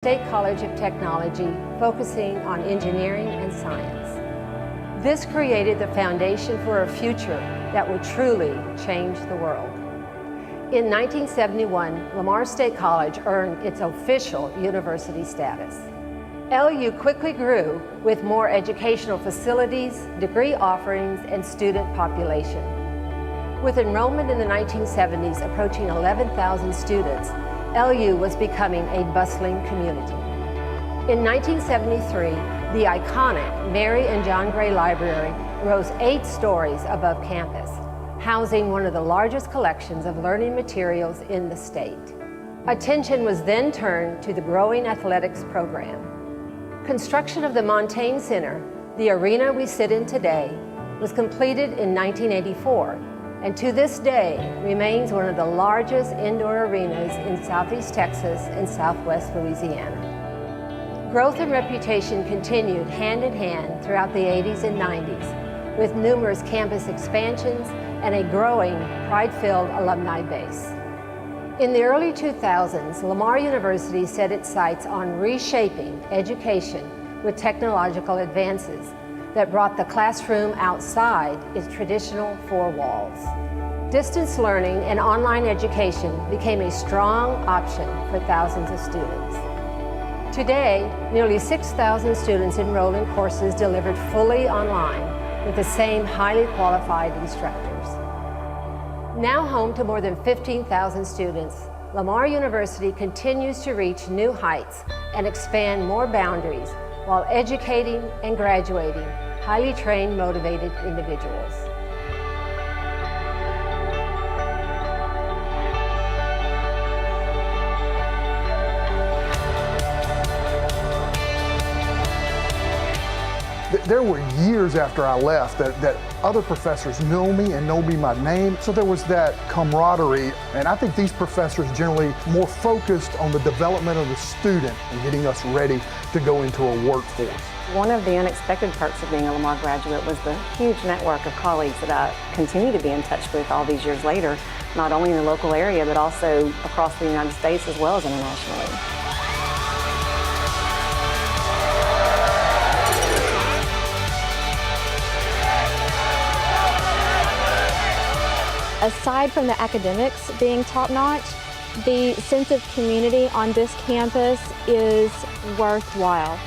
State College of Technology, focusing on engineering and science. This created the foundation for a future that would truly change the world. In 1971, Lamar State College earned its official university status. LU quickly grew with more educational facilities, degree offerings, and student population. With enrollment in the 1970s approaching 11,000 students, LU was becoming a bustling community. In 1973, the iconic Mary and John Gray Library rose 8 stories above campus, housing one of the largest collections of learning materials in the state. Attention was then turned to the growing athletics program. Construction of the Montaigne Center, the arena we sit in today, was completed in 1984, and to this day remains one of the largest indoor arenas in Southeast Texas and Southwest Louisiana. Growth and reputation continued hand in hand throughout the 80s and 90s, with numerous campus expansions and a growing, pride-filled alumni base. In the early 2000s, Lamar University set its sights on reshaping education with technological advances that brought the classroom outside its traditional 4 walls. Distance learning and online education became a strong option for thousands of students. Today, nearly 6,000 students enroll in courses delivered fully online with the same highly qualified instructors. Now home to more than 15,000 students, Lamar University continues to reach new heights and expand more boundaries while educating and graduating highly trained, motivated individuals. There were years after I left that other professors know me and know me by name, so there was that camaraderie, and I think these professors generally more focused on the development of the student and getting us ready to go into a workforce. One of the unexpected perks of being a Lamar graduate was the huge network of colleagues that I continue to be in touch with all these years later, not only in the local area, but also across the United States as well as internationally. Aside from the academics being top-notch, the sense of community on this campus is worthwhile.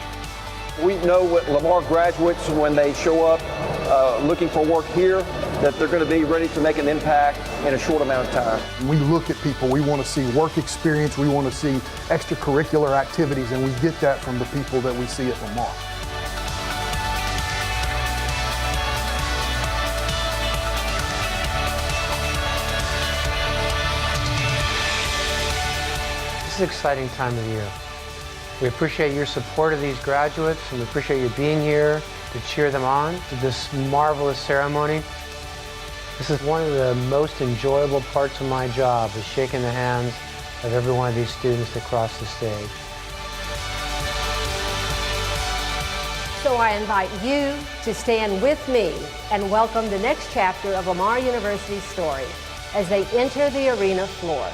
We know what Lamar graduates, when they show up looking for work here, that they're going to be ready to make an impact in a short amount of time. We look at people, we want to see work experience, we want to see extracurricular activities, and we get that from the people that we see at Lamar. This is an exciting time of the year. We appreciate your support of these graduates, and we appreciate you being here to cheer them on to this marvelous ceremony. This is one of the most enjoyable parts of my job, is shaking the hands of every one of these students that cross the stage. So I invite you to stand with me and welcome the next chapter of Lamar University's story as they enter the arena floor.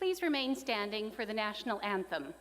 Please remain standing for the national anthem.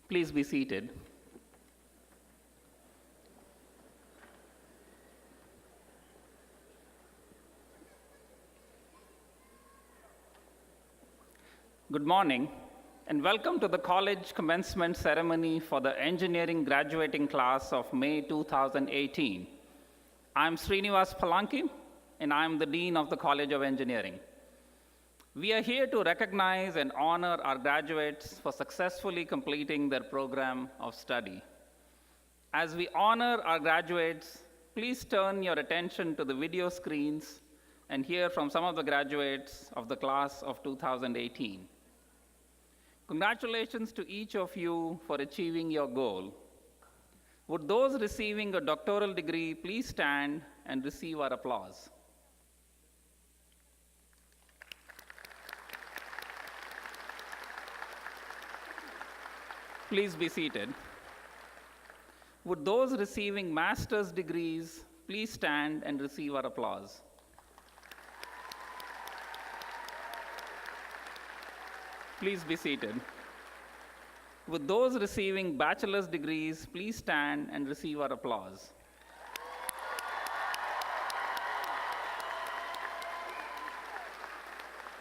Please be seated. Good morning, and welcome to the college commencement ceremony for the engineering graduating class of May 2018. I'm Srinivas Palanki, and I'm the Dean of the College of Engineering. We are here to recognize and honor our graduates for successfully completing their program of study. As we honor our graduates, please turn your attention to the video screens and hear from some of the graduates of the class of 2018. Congratulations to each of you for achieving your goal. Would those receiving a doctoral degree please stand and receive our applause? Please be seated. Would those receiving master's degrees please stand and receive our applause? Please be seated. Would those receiving bachelor's degrees please stand and receive our applause?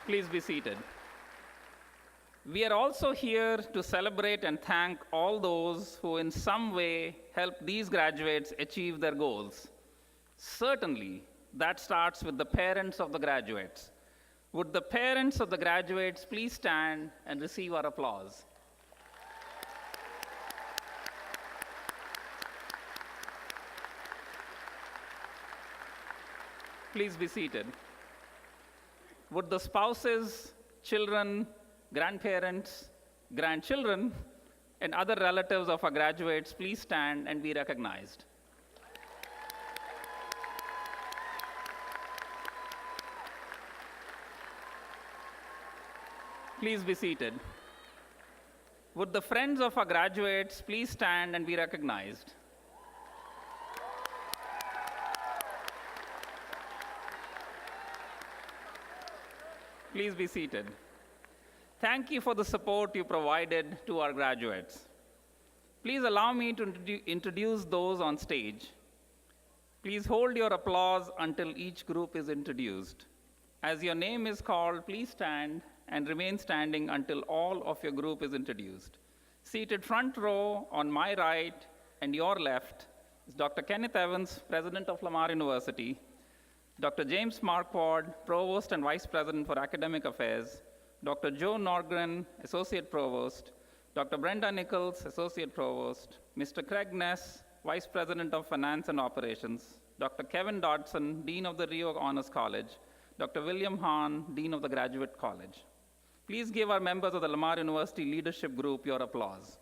Please be seated. We are also here to celebrate and thank all those who in some way helped these graduates achieve their goals. Certainly, that starts with the parents of the graduates. Would the parents of the graduates please stand and receive our applause? Please be seated. Would the spouses, children, grandparents, grandchildren, and other relatives of our graduates please stand and be recognized? Please be seated. Would the friends of our graduates please stand and be recognized? Please be seated. Thank you for the support you provided to our graduates. Please allow me to introduce those on stage. Please hold your applause until each group is introduced. As your name is called, please stand and remain standing until all of your group is introduced. Seated front row on my right and your left is Dr. Kenneth Evans, President of Lamar University, Dr. James Marquardt, Provost and Vice President for Academic Affairs, Dr. Joe Norgren, Associate Provost, Dr. Brenda Nichols, Associate Provost, Mr. Craig Ness, Vice President of Finance and Operations, Dr. Kevin Dodson, Dean of the Rio Honors College, Dr. William Hahn, Dean of the Graduate College. Please give our members of the Lamar University Leadership Group your applause.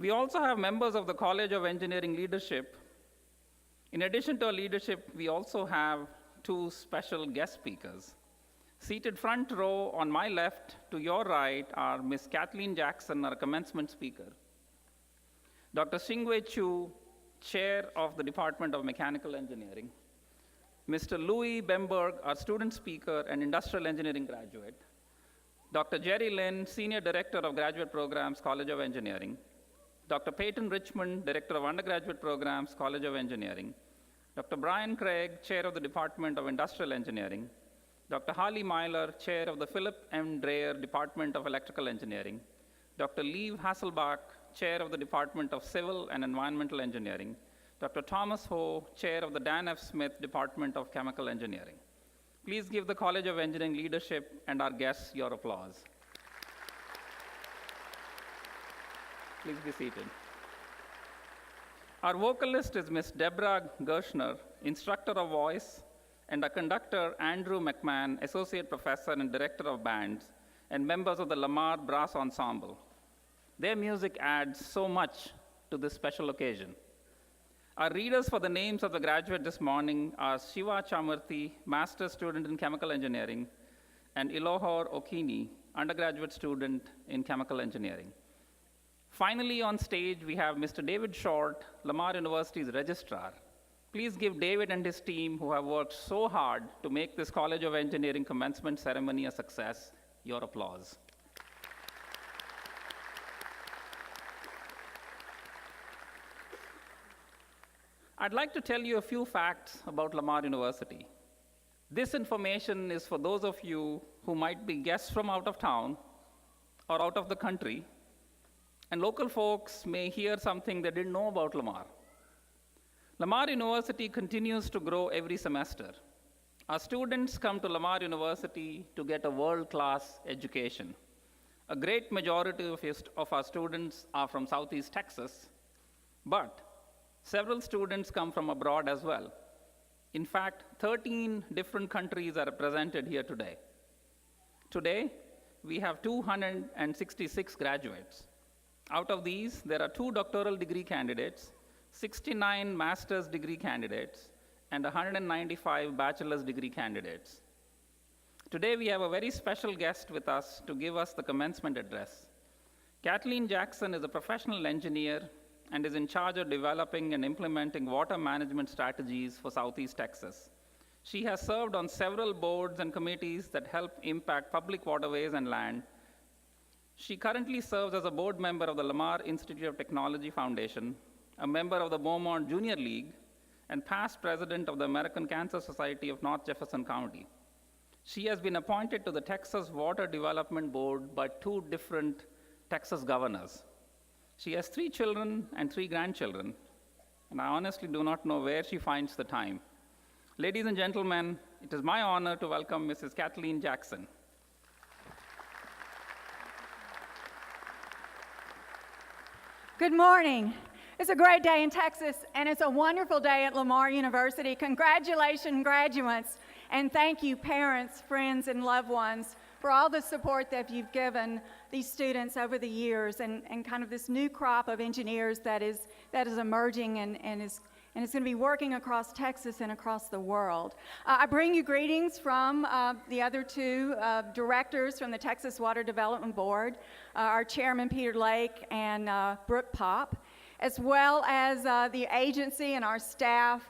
We also have members of the College of Engineering leadership. In addition to our leadership, we also have two special guest speakers. Seated front row on my left to your right are Ms. Kathleen Jackson, our commencement speaker, Dr. Xingwei Chu, Chair of the Department of Mechanical Engineering, Mr. Louis Bamberg, our student speaker and industrial engineering graduate, Dr. Jerry Lin, Senior Director of Graduate Programs, College of Engineering, Dr. Peyton Richmond, Director of Undergraduate Programs, College of Engineering, Dr. Brian Craig, Chair of the Department of Industrial Engineering, Dr. Harley Myler, Chair of the Philip M. Dreyer Department of Electrical Engineering, Dr. Liev Hasselbach, Chair of the Department of Civil and Environmental Engineering, Dr. Thomas Ho, Chair of the Dan F. Smith Department of Chemical Engineering. Please give the College of Engineering leadership and our guests your applause. Please be seated. Our vocalist is Ms. Deborah Gershner, Instructor of Voice, and our conductor, Andrew McMahon, Associate Professor and Director of Bands, and members of the Lamar Brass Ensemble. Their music adds so much to this special occasion. Our readers for the names of the graduates this morning are Shiva Chamurthy, Master's Student in Chemical Engineering, and Ilohor Okini, Undergraduate Student in Chemical Engineering. Finally, on stage, we have Mr. David Short, Lamar University's Registrar. Please give David and his team, who have worked so hard to make this College of Engineering commencement ceremony a success, your applause. I'd like to tell you a few facts about Lamar University. This information is for those of you who might be guests from out of town or out of the country, and local folks may hear something they didn't know about Lamar. Lamar University continues to grow every semester. Our students come to Lamar University to get a world-class education. A great majority of our students are from Southeast Texas, but several students come from abroad as well. In fact, 13 different countries are represented here today. Today, we have 266 graduates. Out of these, there are 2 doctoral degree candidates, 69 master's degree candidates, and 195 bachelor's degree candidates. Today, we have a very special guest with us to give us the commencement address. Kathleen Jackson is a professional engineer and is in charge of developing and implementing water management strategies for Southeast Texas. She has served on several boards and committees that help impact public waterways and land. She currently serves as a board member of the Lamar Institute of Technology Foundation, a member of the Beaumont Junior League, and past president of the American Cancer Society of North Jefferson County. She has been appointed to the Texas Water Development Board by 2 different Texas governors. She has 3 children and 3 grandchildren, and I honestly do not know where she finds the time. Ladies and gentlemen, it is my honor to welcome Mrs. Kathleen Jackson. Good morning. It's a great day in Texas, and it's a wonderful day at Lamar University. Congratulations, graduates, and thank you, parents, friends, and loved ones, for all the support that you've given these students over the years, and kind of this new crop of engineers that is emerging and is going to be working across Texas and across the world. I bring you greetings from the other 2 directors from the Texas Water Development Board, our chairman, Peter Lake, and Brooke Popp, as well as the agency and our staff,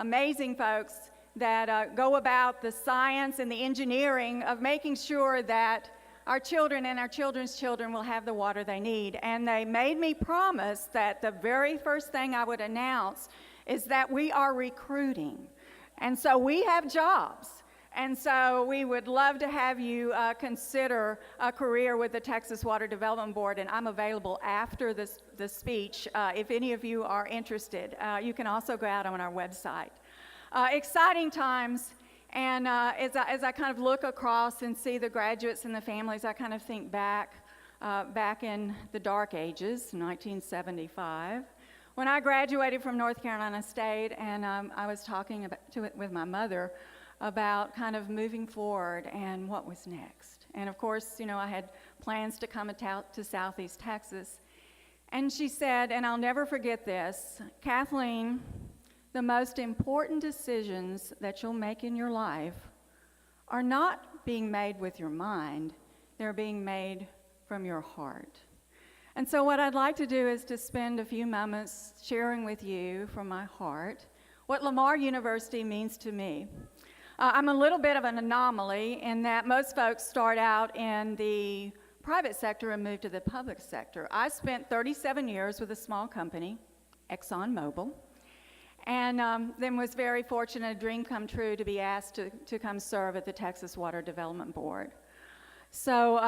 amazing folks that go about the science and the engineering of making sure that our children and our children's children will have the water they need. And they made me promise that the very first thing I would announce is that we are recruiting. And so we have jobs. And so we would love to have you consider a career with the Texas Water Development Board, and I'm available after the speech if any of you are interested. You can also go out on our website. Exciting times, and as I kind of look across and see the graduates and the families, I kind of think back in the dark ages, 1975, when I graduated from North Carolina State, and I was talking with my mother about kind of moving forward and what was next. And of course, I had plans to come to Southeast Texas. And she said, and I'll never forget this, Kathleen, the most important decisions that you'll make in your life are not being made with your mind, they're being made from your heart. And so what I'd like to do is to spend a few moments sharing with you from my heart what Lamar University means to me. I'm a little bit of an anomaly in that most folks start out in the private sector and move to the public sector. I spent 37 years with a small company, ExxonMobil, and then was very fortunate, a dream come true, to be asked to come serve at the Texas Water Development Board. So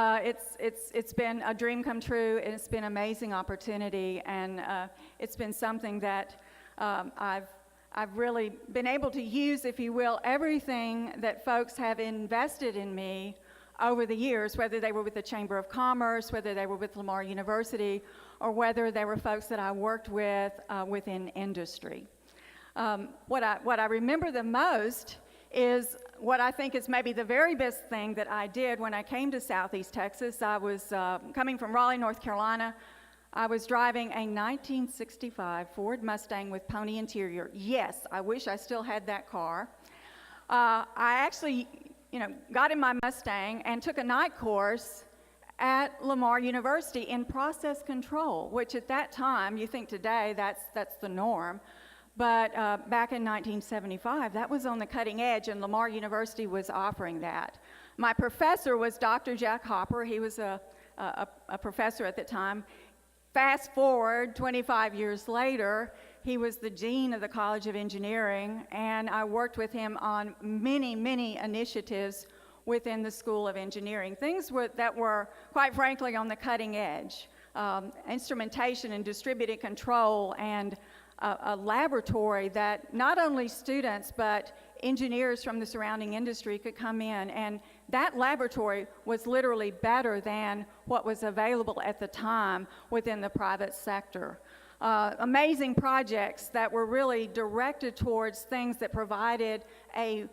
it's been a dream come true, and it's been an amazing opportunity, and it's been something that I've really been able to use, if you will, everything that folks have invested in me over the years, whether they were with the Chamber of Commerce, whether they were with Lamar University, or whether they were folks that I worked with within industry. What I remember the most is what I think is maybe the very best thing that I did when I came to Southeast Texas. I was coming from Raleigh, North Carolina. I was driving a 1965 Ford Mustang with pony interior. Yes, I wish I still had that car. I actually, got in my Mustang and took a night course at Lamar University in process control, which at that time, you think today that's the norm. But back in 1975, that was on the cutting edge, and Lamar University was offering that. My professor was Dr. Jack Hopper. He was a professor at the time. Fast forward 25 years later, he was the dean of the College of Engineering, and I worked with him on many, many initiatives within the School of Engineering, things that were, quite frankly, on the cutting edge. Instrumentation and distributed control, and a laboratory that not only students but engineers from the surrounding industry could come in, and that laboratory was literally better than what was available at the time within the private sector. Amazing projects that were really directed towards things that provided a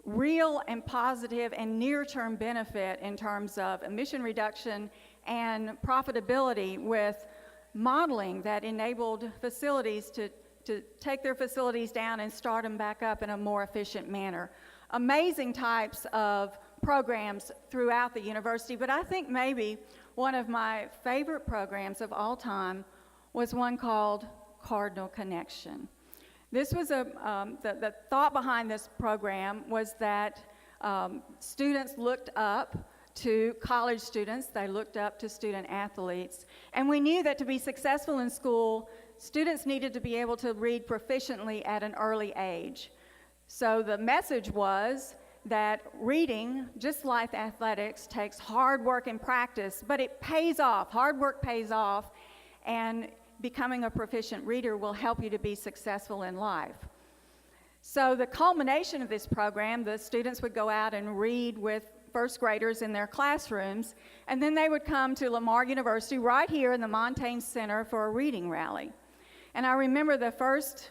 real and positive and near-term benefit in terms of emission reduction and profitability, with modeling that enabled facilities to take their facilities down and start them back up in a more efficient manner. Amazing types of programs throughout the university, but I think maybe one of my favorite programs of all time was one called Cardinal Connection. This was the thought behind this program was that students looked up to college students, they looked up to student athletes, and we knew that to be successful in school, students needed to be able to read proficiently at an early age. So the message was that reading, just like athletics, takes hard work and practice, but it pays off. Hard work pays off, and becoming a proficient reader will help you to be successful in life. So the culmination of this program, the students would go out and read with first graders in their classrooms, and then they would come to Lamar University right here in the Montaigne Center for a reading rally. And I remember the first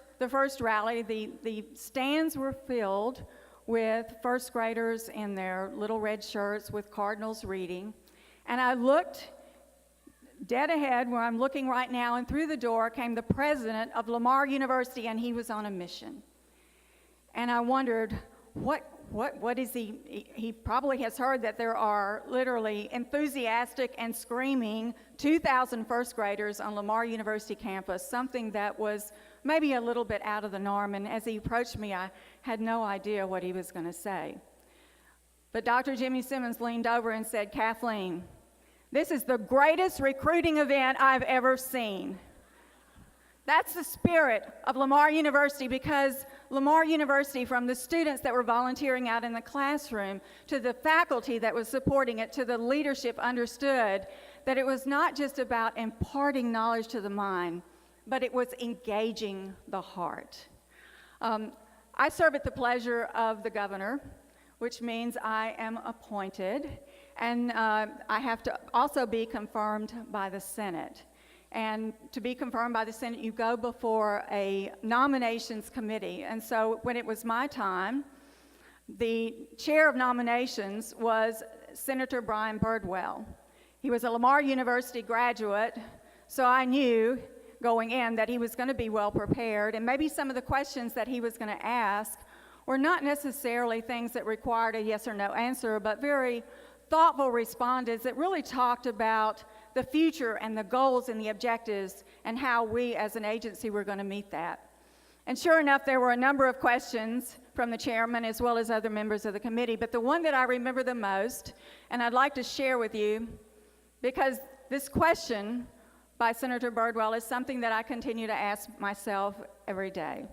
rally, the stands were filled with first graders in their little red shirts with Cardinals reading. And I looked dead ahead where I'm looking right now, and through the door came the president of Lamar University, and he was on a mission. And I wondered, what is he probably has heard that there are literally enthusiastic and screaming 2,000 first graders on Lamar University campus, something that was maybe a little bit out of the norm. And as he approached me, I had no idea what he was going to say. But Dr. Jimmy Simmons leaned over and said, "Kathleen, this is the greatest recruiting event I've ever seen." That's the spirit of Lamar University, because Lamar University, from the students that were volunteering out in the classroom to the faculty that was supporting it to the leadership, understood that it was not just about imparting knowledge to the mind, but it was engaging the heart. I serve at the pleasure of the governor, which means I am appointed, and I have to also be confirmed by the Senate. And to be confirmed by the Senate, you go before a nominations committee. And so when it was my time, the chair of nominations was Senator Brian Birdwell. He was a Lamar University graduate, So I knew going in that he was going to be well prepared, and maybe some of the questions that he was going to ask were not necessarily things that required a yes or no answer, but very thoughtful responses that really talked about the future and the goals and the objectives and how we as an agency were going to meet that. And sure enough, there were a number of questions from the chairman as well as other members of the committee, but the one that I remember the most, and I'd like to share with you, because this question by Senator Birdwell is something that I continue to ask myself every day.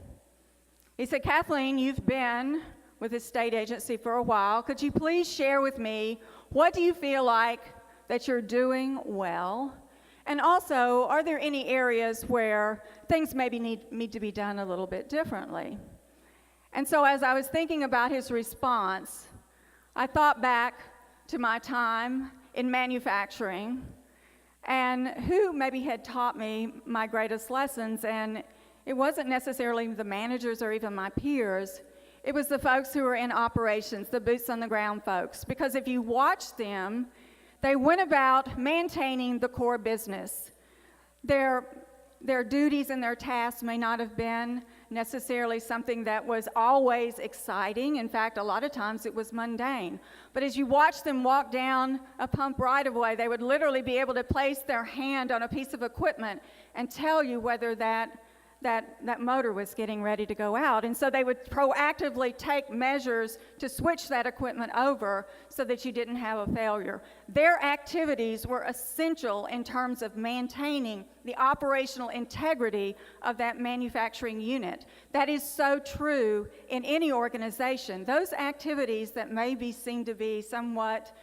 He said, Kathleen, you've been with this state agency for a while. Could you please share with me, what do you feel like that you're doing well? And also, are there any areas where things maybe need to be done a little bit differently? And so as I was thinking about his response, I thought back to my time in manufacturing and who maybe had taught me my greatest lessons. And it wasn't necessarily the managers or even my peers. It was the folks who were in operations, the boots on the ground folks. Because if you watch them, they went about maintaining the core business. Their duties and their tasks may not have been necessarily something that was always exciting. In fact, a lot of times it was mundane. But as you watch them walk down a pump right-of-way, they would literally be able to place their hand on a piece of equipment and tell you whether that motor was getting ready to go out. And so they would proactively take measures to switch that equipment over so that you didn't have a failure. Their activities were essential in terms of maintaining the operational integrity of that manufacturing unit. That is so true in any organization. Those activities that maybe seem to be somewhat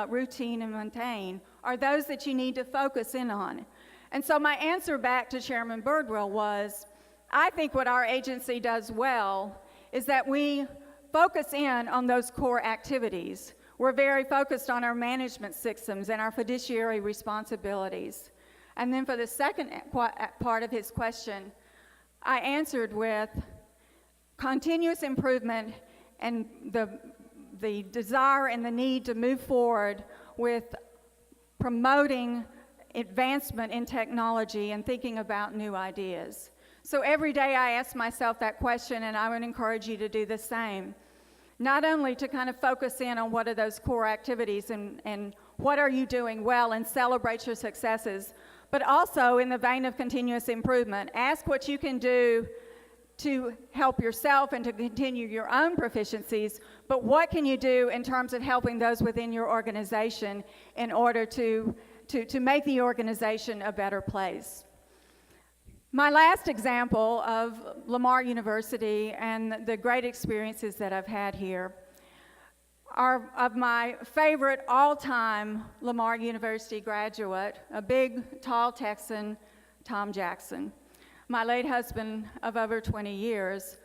routine and mundane are those that you need to focus in on. And so my answer back to Chairman Birdwell was, I think what our agency does well is that we focus in on those core activities. We're very focused on our management systems and our fiduciary responsibilities. And then for the second part of his question, I answered with continuous improvement and the desire and the need to move forward with promoting advancement in technology and thinking about new ideas. So every day I ask myself that question, and I would encourage you to do the same. Not only to kind of focus in on what are those core activities and what are you doing well and celebrate your successes, but also in the vein of continuous improvement, ask what you can do to help yourself and to continue your own proficiencies, but what can you do in terms of helping those within your organization in order to make the organization a better place. My last example of Lamar University and the great experiences that I've had here are of my favorite all-time Lamar University graduate, a big, tall Texan, Tom Jackson, my late husband of over 20 years.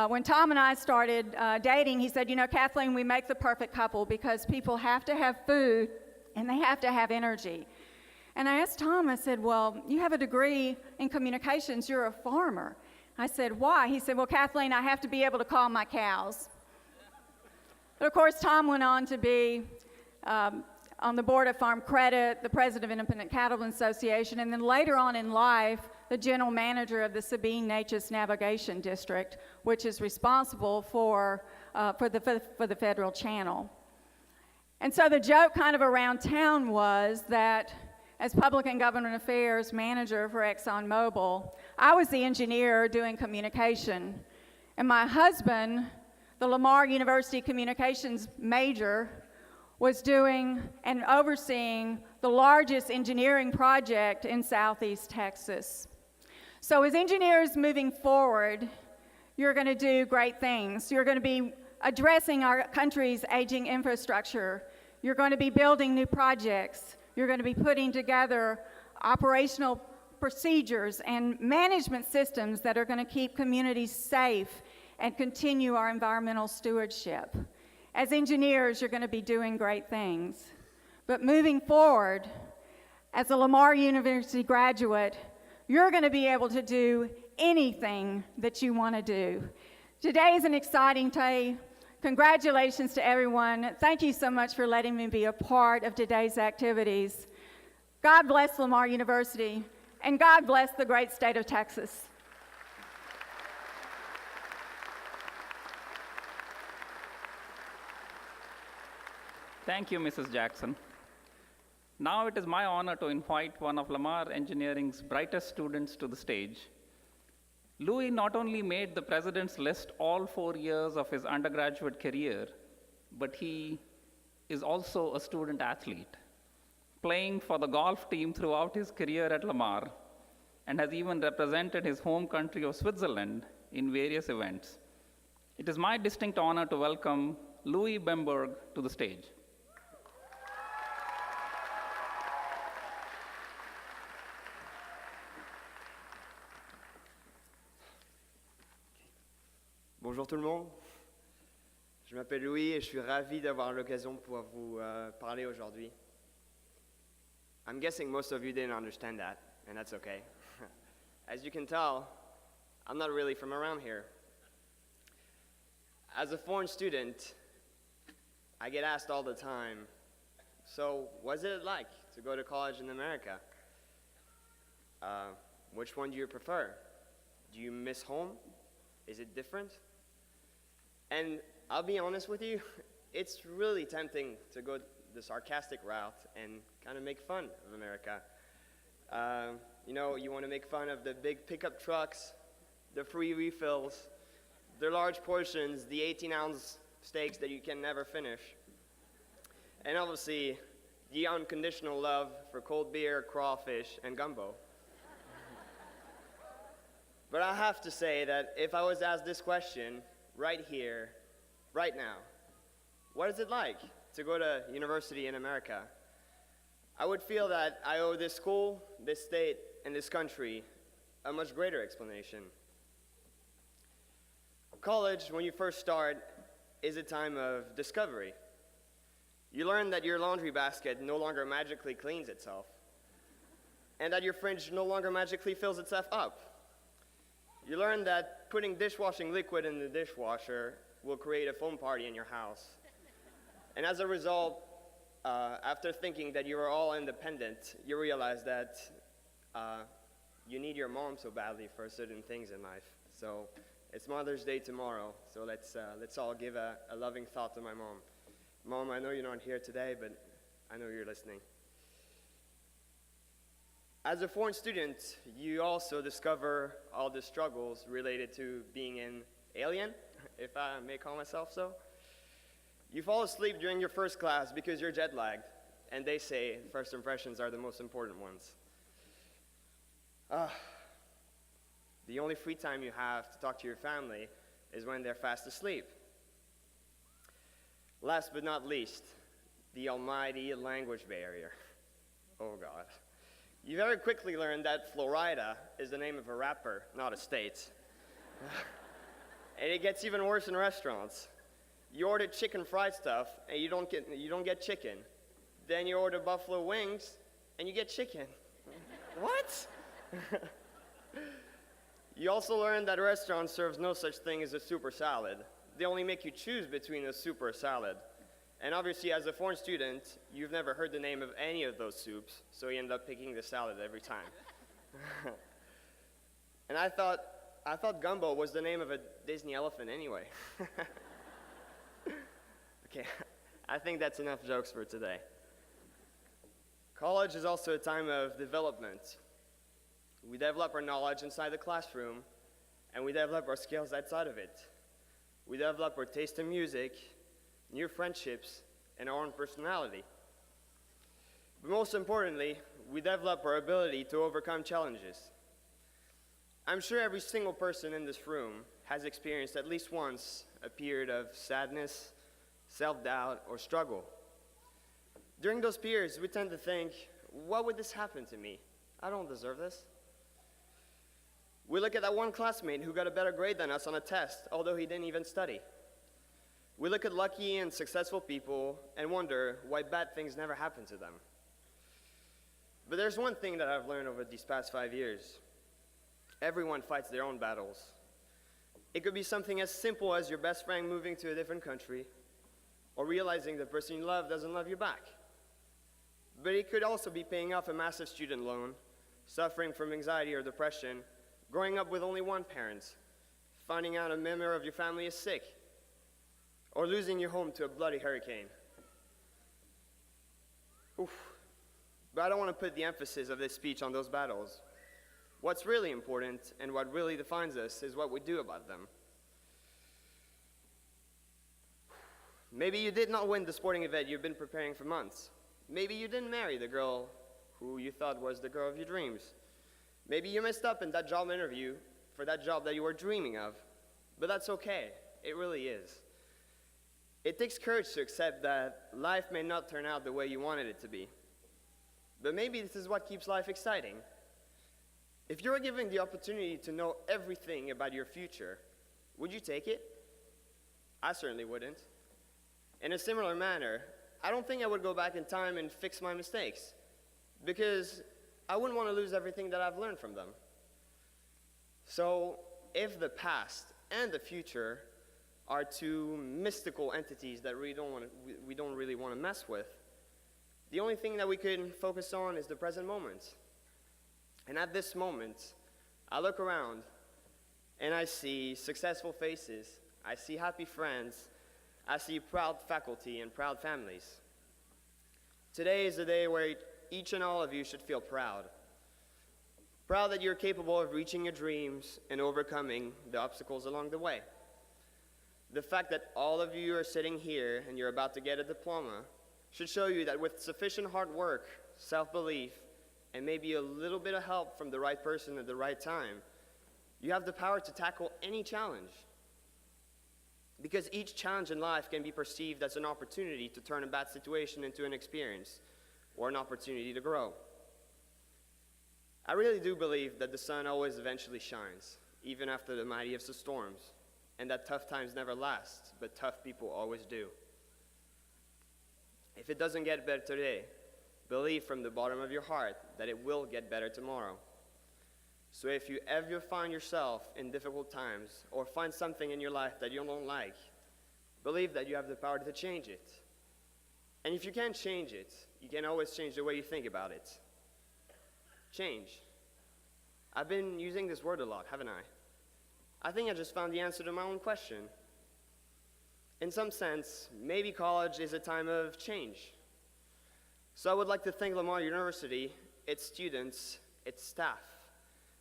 When Tom and I started dating, he said, you know, Kathleen, we make the perfect couple because people have to have food and they have to have energy. And I asked Tom, I said, well, you have a degree in communications, you're a farmer. I said, why? He said, well, Kathleen, I have to be able to call my cows. But of course, Tom went on to be on the board of Farm Credit, the president of Independent Cattlemen Association, and then later on in life, the general manager of the Sabine-Neches Navigation District, which is responsible for the Federal Channel. And so the joke kind of around town was that as Public and Government Affairs Manager for ExxonMobil, I was the engineer doing communication. And my husband, the Lamar University Communications major, was doing and overseeing the largest engineering project in Southeast Texas. So as engineers moving forward, you're going to do great things. You're going to be addressing our country's aging infrastructure. You're going to be building new projects. You're going to be putting together operational procedures and management systems that are going to keep communities safe and continue our environmental stewardship. As engineers, you're going to be doing great things. But moving forward, as a Lamar University graduate, you're going to be able to do anything that you want to do. Today is an exciting day. Congratulations to everyone. Thank you so much for letting me be a part of today's activities. God bless Lamar University, And God bless the great state of Texas. Thank you, Mrs. Jackson. Now it is my honor to invite one of Lamar Engineering's brightest students to the stage. Louis not only made the president's list all 4 years of his undergraduate career, but he is also a student athlete, playing for the golf team throughout his career at Lamar, and has even represented his home country of Switzerland in various events. It is my distinct honor to welcome Louis Bamberg to the stage. Bonjour tout le monde, je m'appelle Louis et je suis ravi d'avoir l'occasion de pouvoir vous parler aujourd'hui. I'm guessing most of you didn't understand that, and that's okay. As you can tell, I'm not really from around here. As a foreign student, I get asked all the time, so what's it like to go to college in America? Which one do you prefer? Do you miss home? Is it different? And I'll be honest with you, it's really tempting to go the sarcastic route and kind of make fun of America. You know, you want to make fun of the big pickup trucks, the free refills, the large portions, the 18-ounce steaks that you can never finish, and obviously the unconditional love for cold beer, crawfish, and gumbo. But I have to say that if I was asked this question right here, right now, what is it like to go to university in America? I would feel that I owe this school, this state, and this country a much greater explanation. College, when you first start, is a time of discovery. You learn that your laundry basket no longer magically cleans itself, and that your fridge no longer magically fills itself up. You learn that putting dishwashing liquid in the dishwasher will create a foam party in your house. And as a result, after thinking that you are all independent, you realize that you need your mom so badly for certain things in life. So it's Mother's Day tomorrow, so let's all give a loving thought to my mom. Mom, I know you're not here today, but I know you're listening. As a foreign student, you also discover all the struggles related to being an alien, if I may call myself so. You fall asleep during your first class because you're jet lagged, and they say first impressions are the most important ones. The only free time you have to talk to your family is when they're fast asleep. Last but not least, the almighty language barrier. Oh God. You very quickly learn that Florida is the name of a rapper, not a state. And it gets even worse in restaurants. You order chicken fried stuff, and you don't get chicken. Then you order buffalo wings, and you get chicken. What? You also learn that a restaurant serves no such thing as a super salad. They only make you choose between a soup or a salad. And obviously, as a foreign student, you've never heard the name of any of those soups, so you end up picking the salad every time. And I thought gumbo was the name of a Disney elephant anyway. Okay, I think that's enough jokes for today. College is also a time of development. We develop our knowledge inside the classroom, and we develop our skills outside of it. We develop our taste in music, new friendships, and our own personality. But most importantly, we develop our ability to overcome challenges. I'm sure every single person in this room has experienced at least once a period of sadness, self-doubt, or struggle. During those periods, we tend to think, why would this happen to me? I don't deserve this. We look at that one classmate who got a better grade than us on a test, although he didn't even study. We look at lucky and successful people and wonder why bad things never happen to them. But there's one thing that I've learned over these past 5 years. Everyone fights their own battles. It could be something as simple as your best friend moving to a different country, or realizing the person you love doesn't love you back. But it could also be paying off a massive student loan, suffering from anxiety or depression, growing up with only one parent, finding out a member of your family is sick, or losing your home to a bloody hurricane. Oof. But I don't want to put the emphasis of this speech on those battles. What's really important and what really defines us is what we do about them. Maybe you did not win the sporting event you've been preparing for months. Maybe you didn't marry the girl who you thought was the girl of your dreams. Maybe you messed up in that job interview for that job that you were dreaming of. But that's okay. It really is. It takes courage to accept that life may not turn out the way you wanted it to be. But maybe this is what keeps life exciting. If you were given the opportunity to know everything about your future, would you take it? I certainly wouldn't. In a similar manner, I don't think I would go back in time and fix my mistakes, because I wouldn't want to lose everything that I've learned from them. So, if the past and the future are two mystical entities that we don't really want to mess with, the only thing that we can focus on is the present moment. And at this moment, I look around and I see successful faces, I see happy friends, I see proud faculty and proud families. Today is the day where each and all of you should feel proud. Proud that you're capable of reaching your dreams and overcoming the obstacles along the way. The fact that all of you are sitting here and you're about to get a diploma should show you that with sufficient hard work, self-belief, and maybe a little bit of help from the right person at the right time, you have the power to tackle any challenge. Because each challenge in life can be perceived as an opportunity to turn a bad situation into an experience or an opportunity to grow. I really do believe that the sun always eventually shines, even after the mightiest of storms, and that tough times never last, but tough people always do. If it doesn't get better today, believe from the bottom of your heart that it will get better tomorrow. So if you ever find yourself in difficult times or find something in your life that you don't like, believe that you have the power to change it. And if you can't change it, you can always change the way you think about it. Change. I've been using this word a lot, haven't I? I think I just found the answer to my own question. In some sense, maybe college is a time of change. So I would like to thank Lamar University, its students, its staff,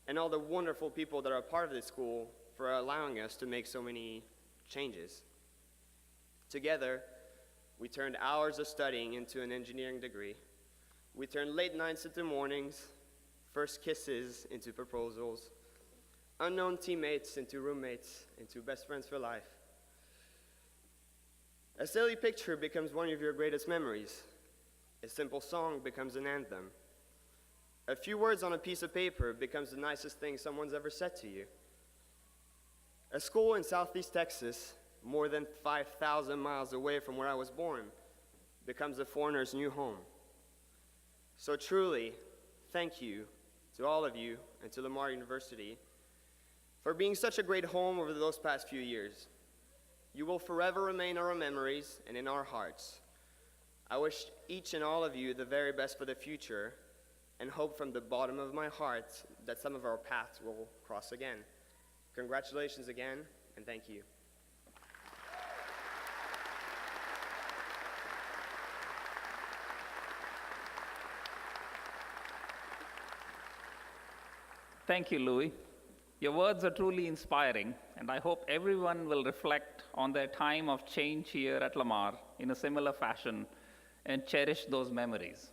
and all the wonderful people that are a part of this school for allowing us to make so many changes. Together, we turned hours of studying into an engineering degree. We turned late nights into mornings, first kisses into proposals, unknown teammates into roommates, into best friends for life. A silly picture becomes one of your greatest memories. A simple song becomes an anthem. A few words on a piece of paper becomes the nicest thing someone's ever said to you. A school in Southeast Texas, more than 5,000 miles away from where I was born, becomes a foreigner's new home. So truly, thank you to all of you and to Lamar University for being such a great home over those past few years. You will forever remain in our memories and in our hearts. I wish each and all of you the very best for the future and hope from the bottom of my heart that some of our paths will cross again. Congratulations again, and thank you. Thank you, Louis. Your words are truly inspiring, and I hope everyone will reflect on their time of change here at Lamar in a similar fashion and cherish those memories.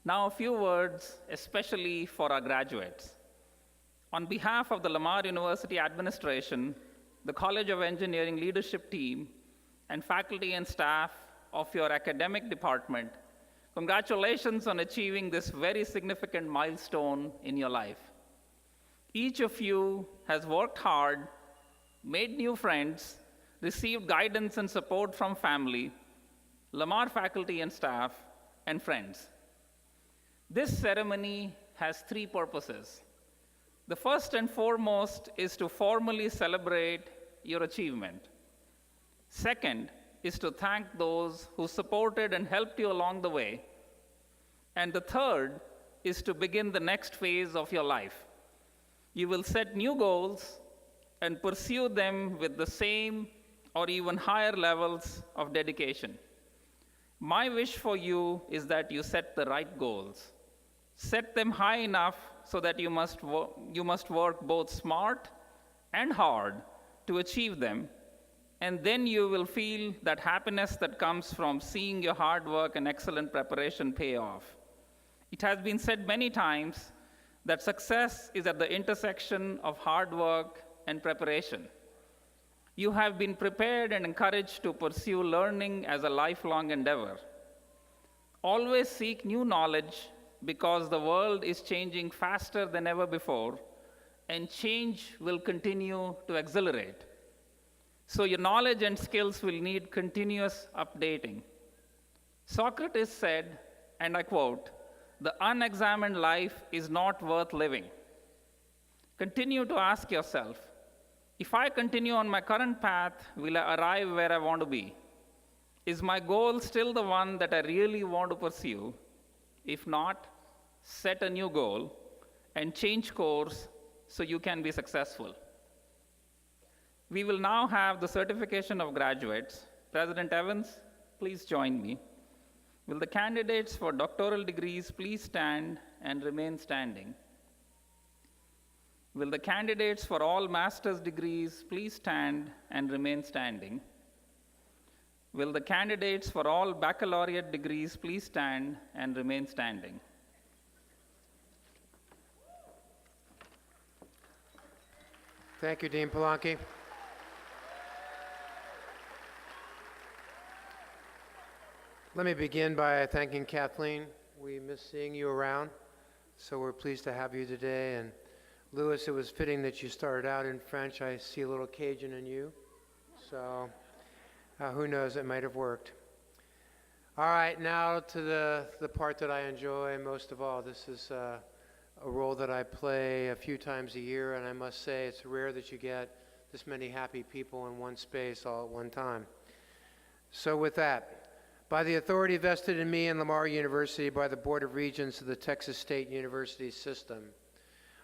Now, a few words, especially for our graduates. On behalf of the Lamar University Administration, the College of Engineering leadership team, and faculty and staff of your academic department, congratulations on achieving this very significant milestone in your life. Each of you has worked hard, made new friends, received guidance and support from family, Lamar faculty and staff, and friends. This ceremony has three purposes. The first and foremost is to formally celebrate your achievement. Second is to thank those who supported and helped you along the way. And the third is to begin the next phase of your life. You will set new goals and pursue them with the same or even higher levels of dedication. My wish for you is that you set the right goals. Set them high enough so that you must work both smart and hard to achieve them, and then you will feel that happiness that comes from seeing your hard work and excellent preparation pay off. It has been said many times that success is at the intersection of hard work and preparation. You have been prepared and encouraged to pursue learning as a lifelong endeavor. Always seek new knowledge because the world is changing faster than ever before, and change will continue to accelerate. So your knowledge and skills will need continuous updating. Socrates said, and I quote, "The unexamined life is not worth living." Continue to ask yourself, if I continue on my current path, will I arrive where I want to be? Is my goal still the one that I really want to pursue? If not, set a new goal and change course so you can be successful. We will now have the certification of graduates. President Evans, please join me. Will the candidates for doctoral degrees please stand and remain standing? Will the candidates for all master's degrees please stand and remain standing? Will the candidates for all baccalaureate degrees please stand and remain standing? Thank you, Dean Polanyi. Let me begin by thanking Kathleen. We miss seeing you around, so we're pleased to have you today. And Louis, it was fitting that you started out in French. I see a little Cajun in you, so who knows, it might have worked. All right, now to the part that I enjoy most of all. This is a role that I play a few times a year, and I must say it's rare that you get this many happy people in one space all at one time. So with that, by the authority vested in me and Lamar University by the Board of Regents of the Texas State University System,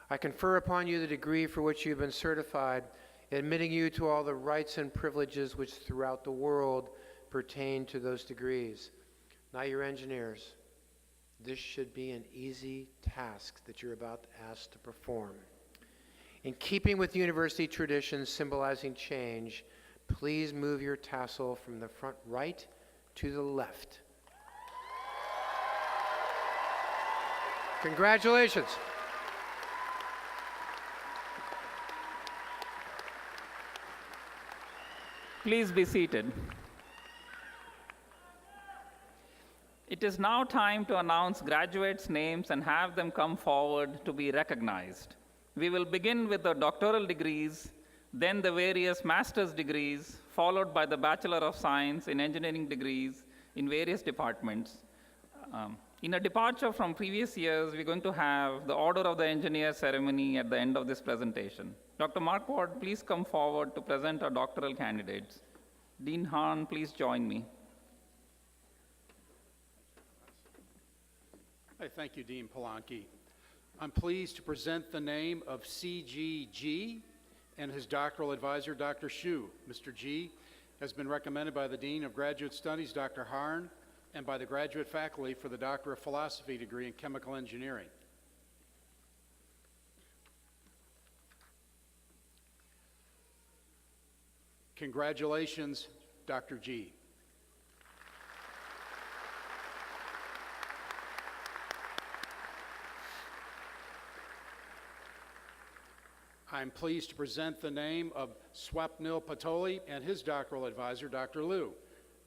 I confer upon you the degree for which you have been certified, admitting you to all the rights and privileges which throughout the world pertain to those degrees. Now, your engineers, this should be an easy task that you're about to ask to perform. In keeping with university traditions symbolizing change, please move your tassel from the front right to the left. Congratulations. Please be seated. It is now time to announce graduates' names and have them come forward to be recognized. We will begin with the doctoral degrees, then the various master's degrees, followed by the Bachelor of Science in Engineering degrees in various departments. In a departure from previous years, we're going to have the Order of the Engineer ceremony at the end of this presentation. Dr. Mark Ward, please come forward to present our doctoral candidates. Dean Hahn, please join me. Hi, thank you, Dean Polanyi. I'm pleased to present the name of CG and his doctoral advisor, Dr. Shu. Mr. G has been recommended by the Dean of Graduate Studies, Dr. Harn, and by the graduate faculty for the Doctor of Philosophy degree in Chemical Engineering. Congratulations, Dr. G. I'm pleased to present the name of Swapnil Patoli and his doctoral advisor, Dr. Liu.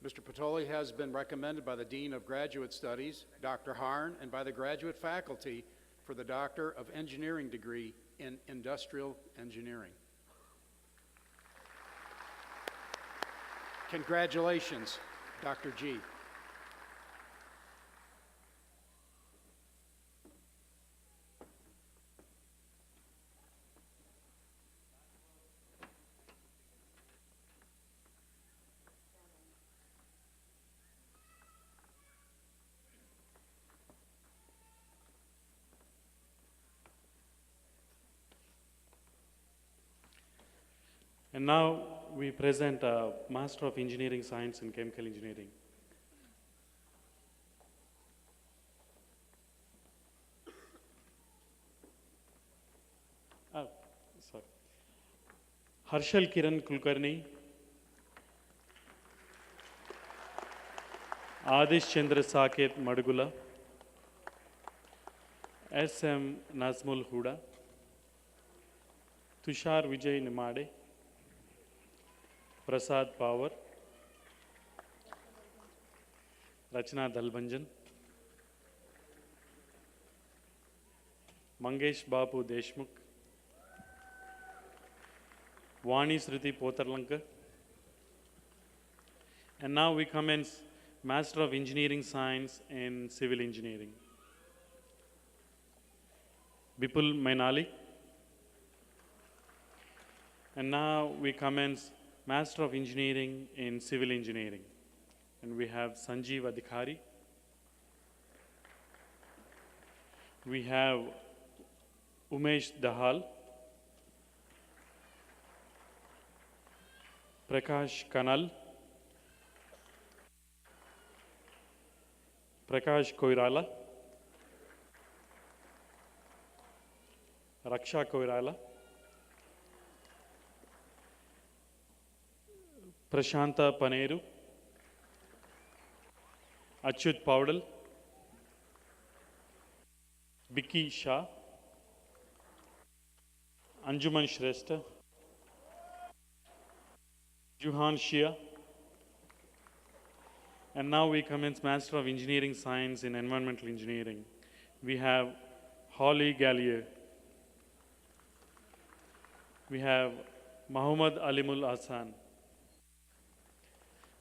Mr. Patoli has been recommended by the Dean of Graduate Studies, Dr. Harn, and by the graduate faculty for the Doctor of Engineering degree in Industrial Engineering. Congratulations, Dr. G. And now we present a Master of Engineering Science in Chemical Engineering. Sorry. Harshal Kiran Kulkarni, Adish Chandra Saket Madugula, S.M. Nazmul Huda, Tushar Vijay Nimade, Prasad Power, Rachna Dalbanjan, Mangesh Babu Deshmukh, Vani Sruti Potarlanka. And now we commence Master of Engineering Science in Civil Engineering. Bipul Mainali. And now we commence Master of Engineering in Civil Engineering. And we have Sanjeev Adhikari. We have Umesh Dahal. Prakash Kanal. Prakash Koirala. Raksha Koirala. Prashanta Paneru. Achyut Paudal. Biki Shah. Anjuman Shrestha. Juhan Shia. And now we commence Master of Engineering Science in Environmental Engineering. We have Holly Gallier. We have Muhammad Alimul Hassan.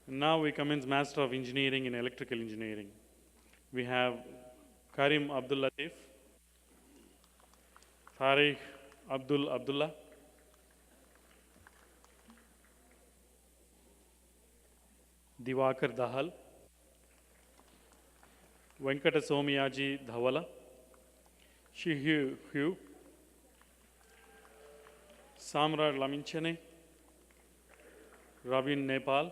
And now we commence Master of Engineering in Electrical Engineering. We have Karim Abdul Latif, Tariq Abdullah, Diwakar Dahal, Venkata Somiyaji Dhavala, Shihu Hu, Samrar Laminchane, Rabin Nepal,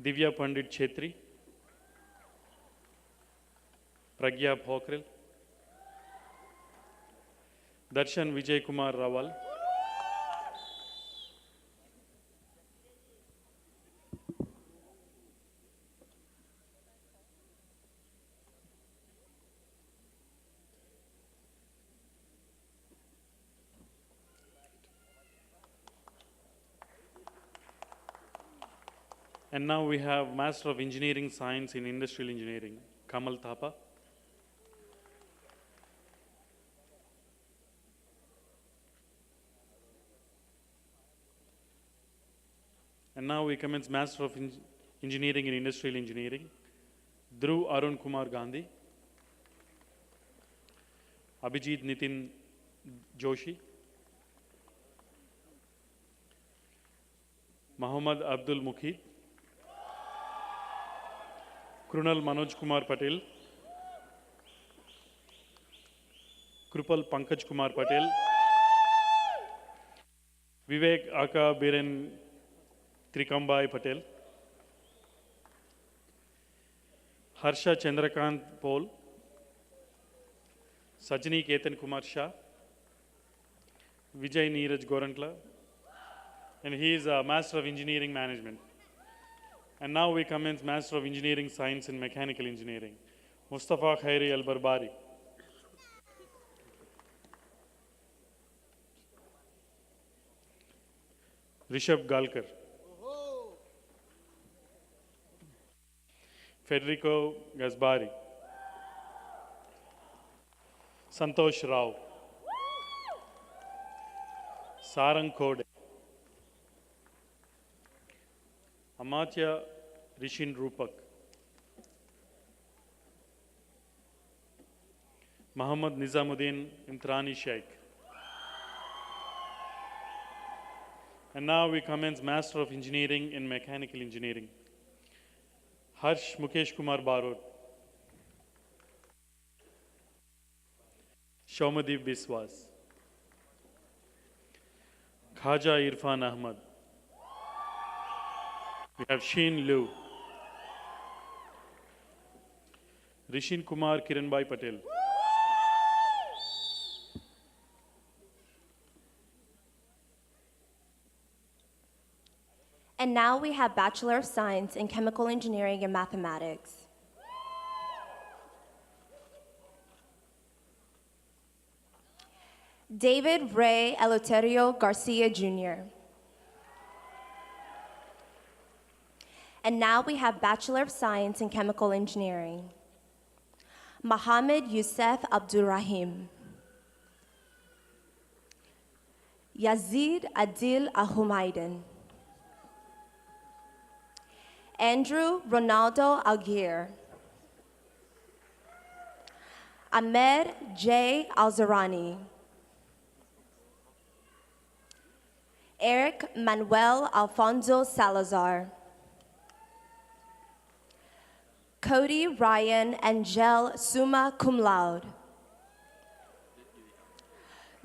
Divya Pandit Chetri, Pragya Phokril, Darshan Vijay Kumar Rawal, and now we have Master of Engineering Science in Industrial Engineering, Kamal Thapa. And now we commence Master of Engineering in Industrial Engineering, Dhruv Arun Kumar Gandhi, Abhijit Nitin Joshi, Muhammad Abdul Mukhi, Krunal Manoj Kumar Patel, Krupal Pankaj Kumar Patel, Vivek Aka Biren Trikambai Patel, Harsha Chandrakant Pol, Sajani Ketan Kumar Shah, Vijay Neeraj Gorantla, and he is a Master of Engineering Management. And now we commence Master of Engineering Science in Mechanical Engineering, Mustafa Khairi Al-Barbari. Rishabh Galkar. Federico Gasbari. Santosh Rao. Sarang Khode. Amatya Rishin Rupak. Muhammad Nizamuddin Imtrani Sheikh. And now we commence Master of Engineering in Mechanical Engineering. Harsh Mukesh Kumar Barod. Shaumadeep Biswas. Khaja Irfan Ahmad. We have Sheen Liu. Rishin Kumar Kiranbai Patel. And now we have Bachelor of Science in Chemical Engineering and Mathematics. David Ray Eleuterio Garcia Jr. And now we have Bachelor of Science in Chemical Engineering. Mohammed Youssef Abdurrahim. Yazid Adil Ahumaiden. Andrew Ronaldo Alguer. Ahmed J. Alzarani. Eric Manuel Alfonso Salazar. Cody Ryan Angel Summa Cum Laude.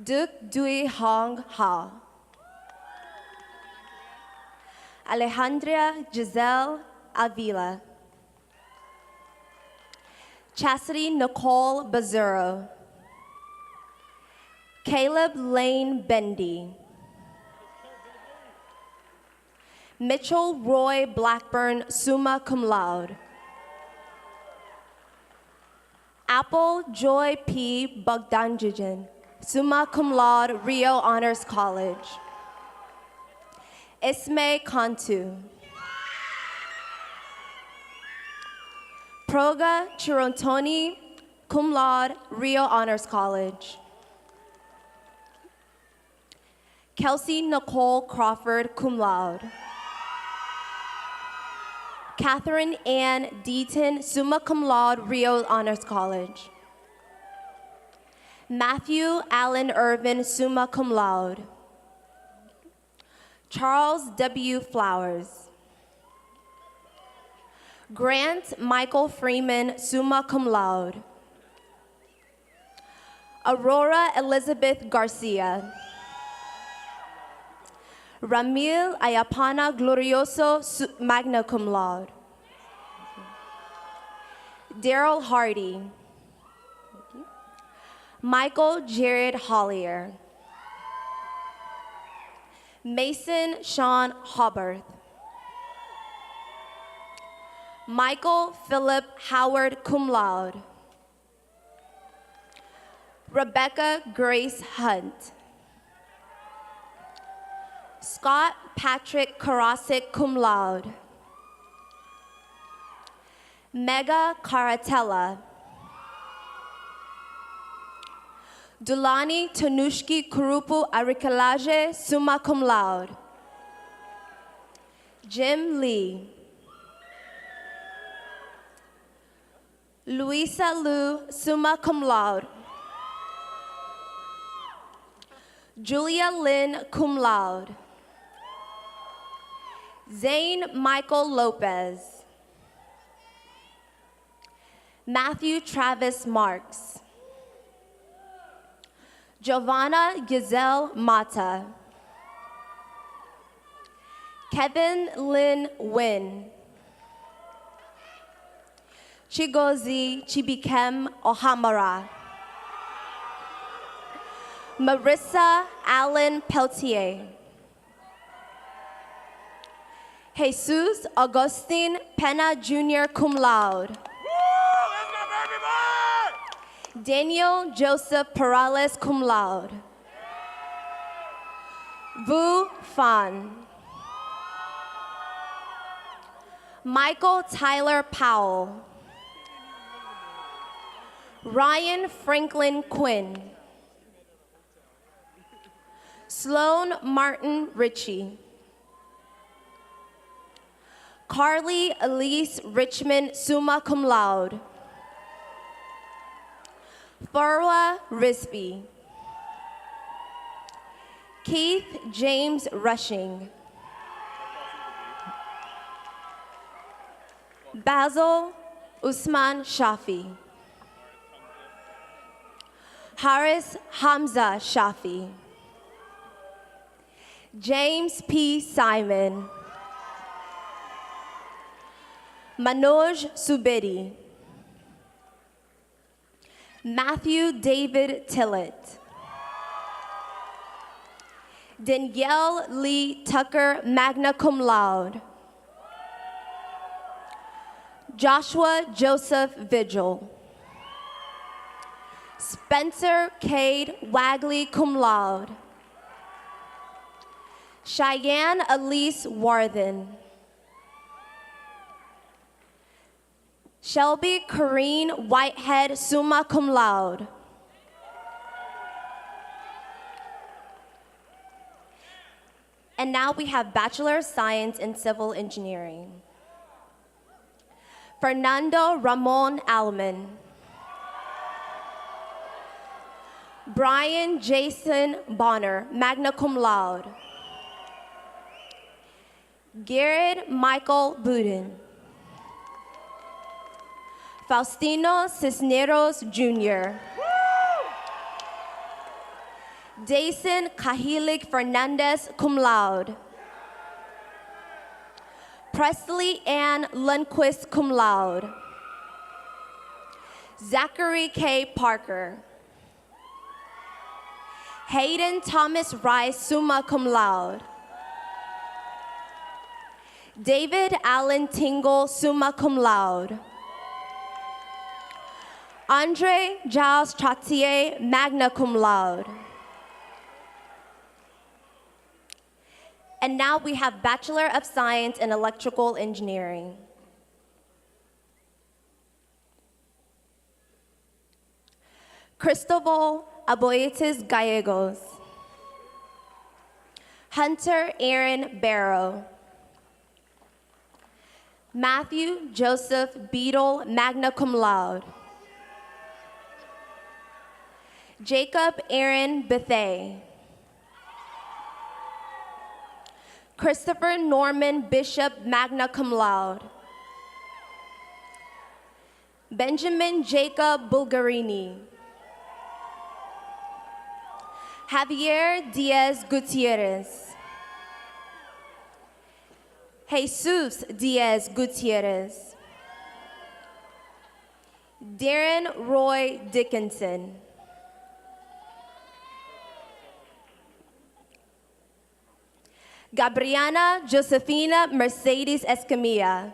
Duc Dui Hong Ha. Alejandra Giselle Avila. Chastity Nicole Bazuro. Caleb Lane Bendy. Mitchell Roy Blackburn Summa Cum Laude. Apple Joy P. Bogdanjian, Summa Cum Laude, Rio Honors College. Ismay Kantu. Proga Chirotoni, Cum Laude, Rio Honors College. Kelsey Nicole Crawford, Cum Laude. Catherine Ann Deaton, Summa Cum Laude, Rio Honors College. Matthew Allen Irvin, Summa Cum Laude. Charles W. Flowers. Grant Michael Freeman, Summa Cum Laude. Aurora Elizabeth Garcia. Ramil Ayapana Glorioso, magna cum laude. Daryl Hardy. Michael Jared Hollier. Mason Sean Hobbarth. Michael Philip Howard, cum laude. Rebecca Grace Hunt. Scott Patrick Karasik, cum laude. Mega Karatella. Dulani Tanushki Kurupu Arikalaje, summa cum laude. Jim Lee. Luisa Lu, summa cum laude. Julia Lynn, cum laude. Zane Michael Lopez. Matthew Travis Marks. Giovanna Giselle Mata. Kevin Lynn Wynn. Chigozi Chibikem Ohamara. Marissa Allen Peltier. Jesus Augustine Pena Jr., cum laude. Daniel Joseph Perales, cum laude. Vu Fan. Michael Tyler Powell. Ryan Franklin Quinn. Sloan Martin Ritchie. Carly Elise Richmond, summa cum laude. Farwa Risby. Keith James Rushing. Basil Usman Shafi. Haris Hamza Shafi. James P. Simon. Manoj Subedi. Matthew David Tillett. Danielle Lee Tucker, magna cum laude. Joshua Joseph Vigil. Spencer Cade Wagley, cum laude. Cheyenne Elise Warthen. Shelby Corrine Whitehead, summa cum laude. And now we have Bachelor of Science in Civil Engineering. Fernando Ramon Alman. Brian Jason Bonner, magna cum laude. Garrett Michael Budin. Faustino Cisneros Jr. Dason Cahilig Fernandez, cum laude. Presley Ann Lundquist, cum laude. Zachary K. Parker. Hayden Thomas Rice, summa cum laude. David Allen Tingle, summa cum laude. Andre Giles Trottier, magna cum laude. And now we have Bachelor of Science in Electrical Engineering. Cristobal Aboitis Gallegos. Hunter Aaron Barrow. Matthew Joseph Beadle, magna cum laude. Jacob Aaron Bethay. Christopher Norman Bishop, magna cum laude. Benjamin Jacob Bulgarini. Javier Diaz Gutierrez. Jesus Diaz Gutierrez. Darren Roy Dickinson. Gabriana Josefina Mercedes Escamilla.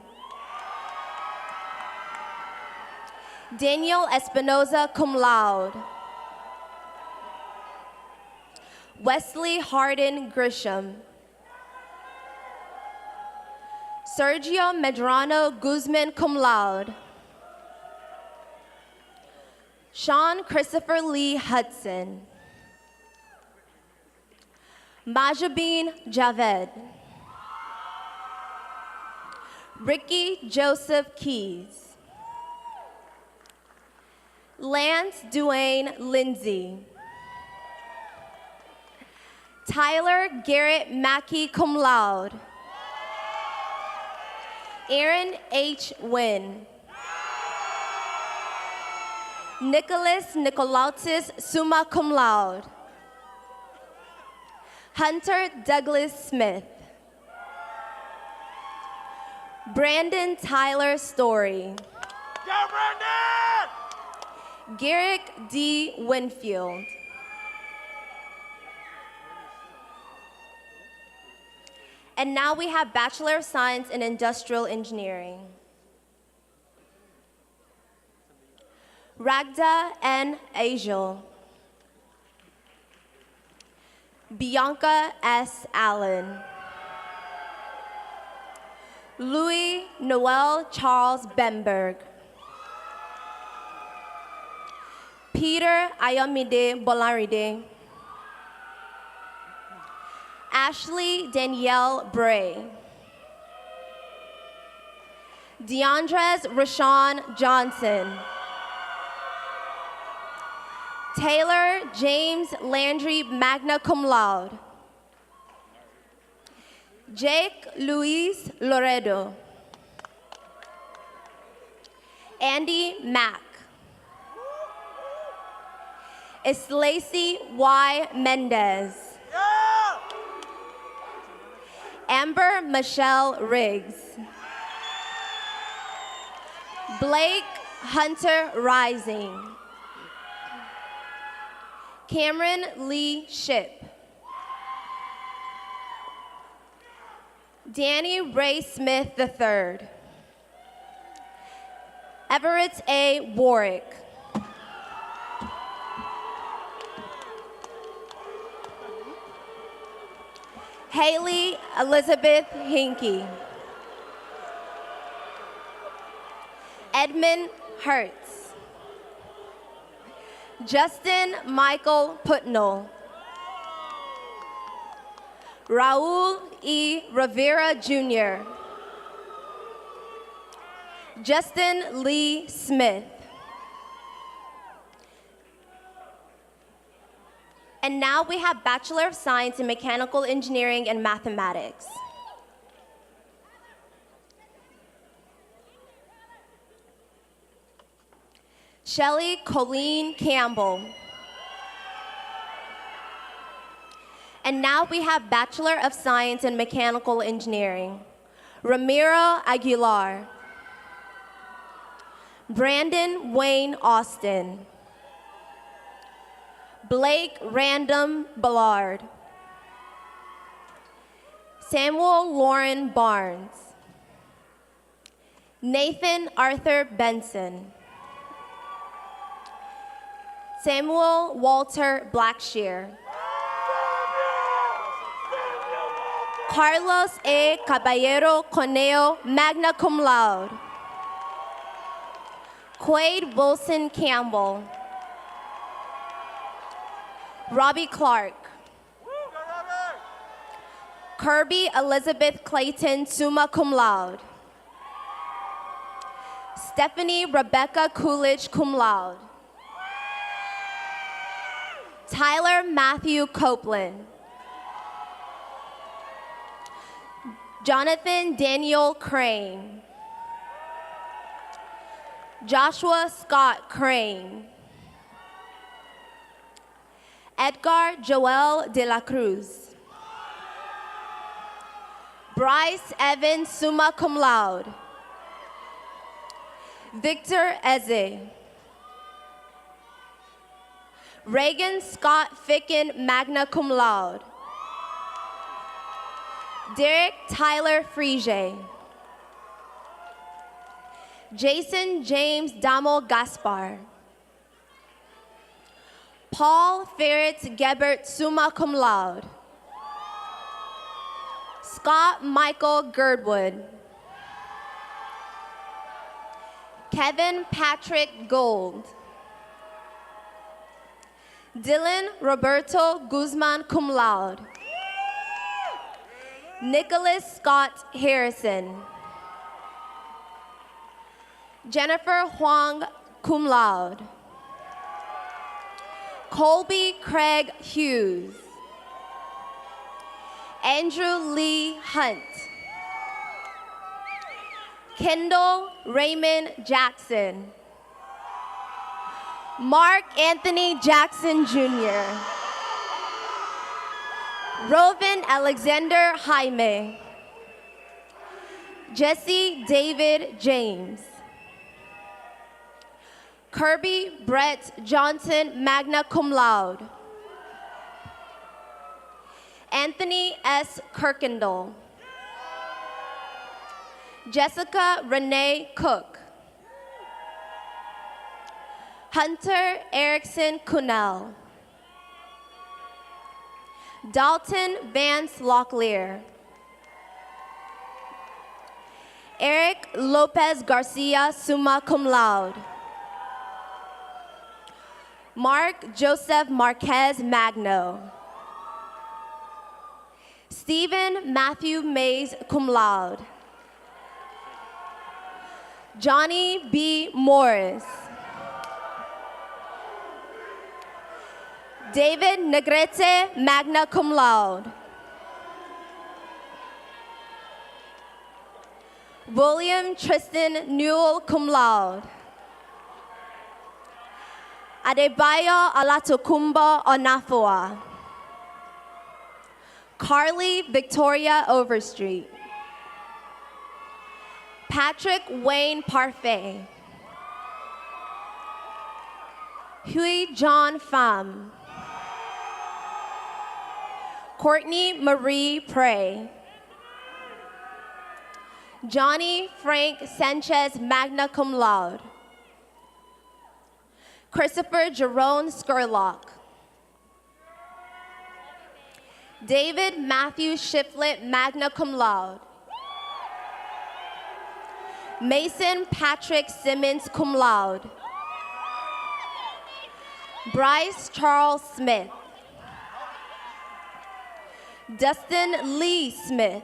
Daniel Espinoza, cum laude. Wesley Hardin Grisham. Sergio Medrano Guzman, cum laude. Sean Christopher Lee Hudson. Majabin Javed. Ricky Joseph Keys. Lance Duane Lindsay. Tyler Garrett Mackey, cum laude. Aaron H. Wynn. Nicholas Nicolautis, summa cum laude. Hunter Douglas Smith. Brandon Tyler Story. Go Brandon! Garrick D. Winfield. And now we have Bachelor of Science in Industrial Engineering. Ragda N. Angel. Bianca S. Allen. Louis Noel Charles Bamberg. Peter Ayomide Bolaride. Ashley Danielle Bray. DeAndres Rashawn Johnson. Taylor James Landry, magna cum laude. Jake Luis Loredo. Andy Mack. Islacy Y. Mendez. Amber Michelle Riggs. Blake Hunter Rising. Cameron Lee Ship. Danny Ray Smith III. Everett A. Warwick. Haley Elizabeth Hinkey. Edmund Hertz. Justin Michael Putnell. Raul E. Rivera Jr. Justin Lee Smith. And now we have Bachelor of Science in Mechanical Engineering and Mathematics. Shelley Colleen Campbell. And now we have Bachelor of Science in Mechanical Engineering. Ramiro Aguilar. Brandon Wayne Austin. Blake Random Ballard. Samuel Lauren Barnes. Nathan Arthur Benson. Samuel Walter Blackshear. Carlos A. Caballero Coneo, magna cum laude. Quade Wilson Campbell. Robbie Clark. Kirby Elizabeth Clayton, summa cum laude. Stephanie Rebecca Coolidge, cum laude. Tyler Matthew Copeland. Jonathan Daniel Crane. Joshua Scott Crane. Edgar Joel de la Cruz. Bryce Evans, summa cum laude. Victor Eze. Reagan Scott Ficken, magna cum laude. Derek Tyler Frige. Jason James Damo Gaspar. Paul Ferret Gebert, summa cum laude. Scott Michael Girdwood. Kevin Patrick Gold. Dylan Roberto Guzman, cum laude. Nicholas Scott Harrison. Jennifer Huang, cum laude. Colby Craig Hughes. Andrew Lee Hunt. Kendall Raymond Jackson. Mark Anthony Jackson Jr. Rovan Alexander Jaime. Jesse David James. Kirby Brett Johnson, magna cum laude. Anthony S. Kirkendall. Jessica Renee Cook. Hunter Erickson Kunnell. Dalton Vance Locklear. Eric Lopez Garcia, summa cum laude. Mark Joseph Marquez Magno. Stephen Matthew Mays, cum laude. Johnny B. Morris. David Negrete, magna cum laude. William Tristan Newell, cum laude. Adebayo Alatokumbo Onafua. Carly Victoria Overstreet. Patrick Wayne Parfait. Hui John Pham. Courtney Marie Prey. Johnny Frank Sanchez, magna cum laude. Christopher Jerome Skurlock. David Matthew Shiflett, magna cum laude. Mason Patrick Simmons, cum laude. Bryce Charles Smith. Dustin Lee Smith.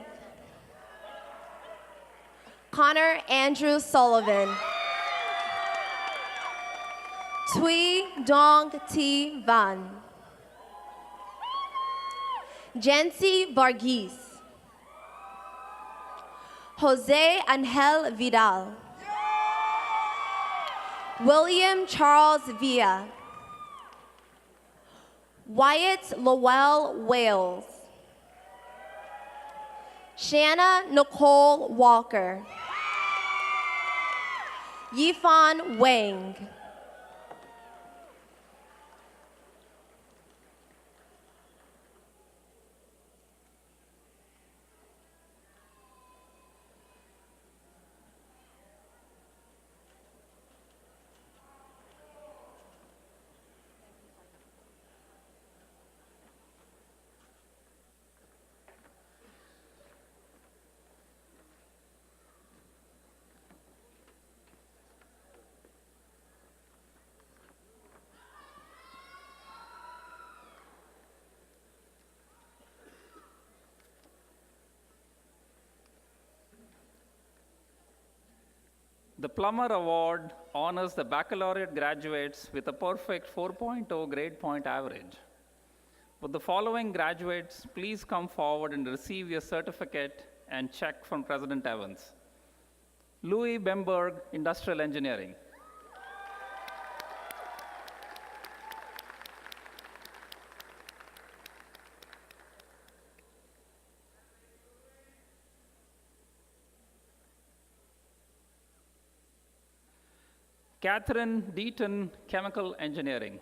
Connor Andrew Sullivan. Thuy Dong T. Van. Jancy Varghese. Jose Angel Vidal. William Charles Villa. Wyatt Lowell Wales. Shanna Nicole Walker. Yifan Wang. The Plummer Award honors the baccalaureate graduates with a perfect 4.0 grade point average. Would the following graduates please come forward and receive your certificate and check from President Evans? Louis Bamberg, Industrial Engineering. Catherine Deaton, Chemical Engineering.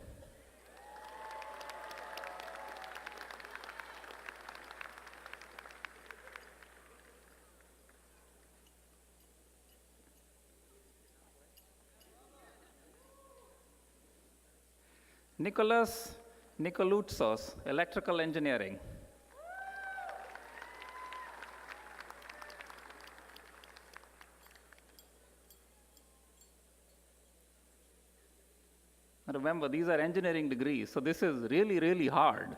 Nicholas Nikoloutsos, Electrical Engineering. Remember, these are engineering degrees, so this is really, really hard.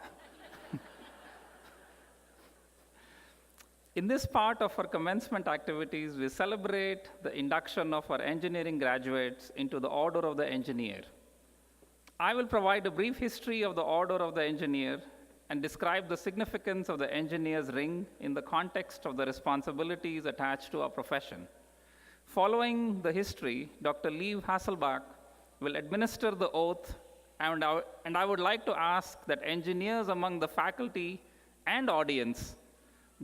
In this part of our commencement activities, we celebrate the induction of our engineering graduates into the Order of the Engineer. I will provide a brief history of the Order of the Engineer and describe the significance of the engineer's ring in the context of the responsibilities attached to our profession. Following the history, Dr. Liv Hasselbach will administer the oath, and I would like to ask that engineers among the faculty and audience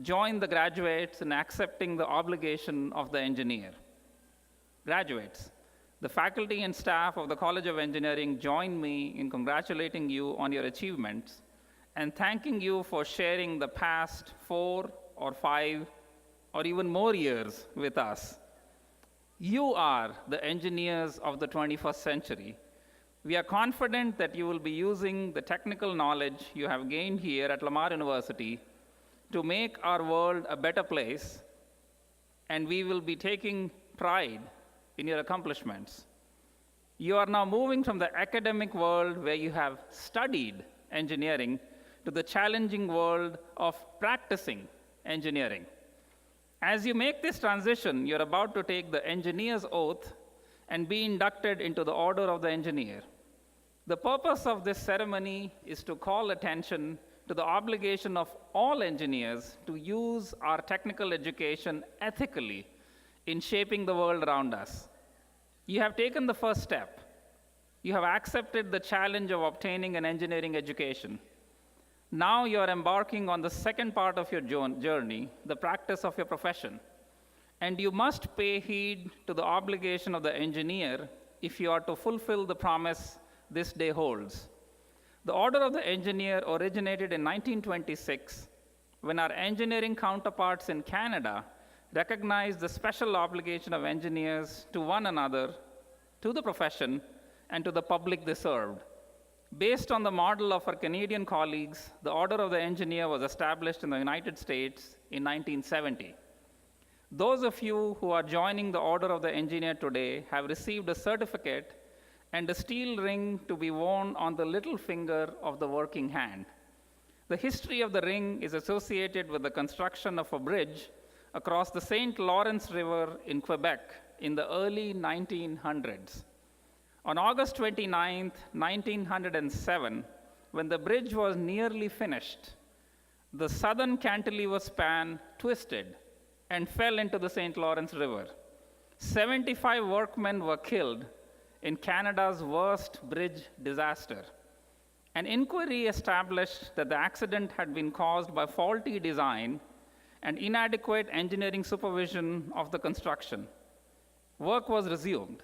join the graduates in accepting the obligation of the engineer. Graduates, the faculty and staff of the College of Engineering join me in congratulating you on your achievements and thanking you for sharing the past 4 or 5 or even more years with us. You are the engineers of the 21st century. We are confident that you will be using the technical knowledge you have gained here at Lamar University to make our world a better place, and we will be taking pride in your accomplishments. You are now moving from the academic world where you have studied engineering to the challenging world of practicing engineering. As you make this transition, you're about to take the engineer's oath and be inducted into the Order of the Engineer. The purpose of this ceremony is to call attention to the obligation of all engineers to use our technical education ethically in shaping the world around us. You have taken the first step. You have accepted the challenge of obtaining an engineering education. Now you are embarking on the second part of your journey, the practice of your profession. And you must pay heed to the obligation of the engineer if you are to fulfill the promise this day holds. The Order of the Engineer originated in 1926 when our engineering counterparts in Canada recognized the special obligation of engineers to one another, to the profession, and to the public they served. Based on the model of our Canadian colleagues, the Order of the Engineer was established in the United States in 1970. Those of you who are joining the Order of the Engineer today have received a certificate and a steel ring to be worn on the little finger of the working hand. The history of the ring is associated with the construction of a bridge across the St. Lawrence River in Quebec in the early 1900s. On August 29, 1907, when the bridge was nearly finished, the southern cantilever span twisted and fell into the St. Lawrence River. 75 workmen were killed in Canada's worst bridge disaster. An inquiry established that the accident had been caused by faulty design and inadequate engineering supervision of the construction. Work was resumed.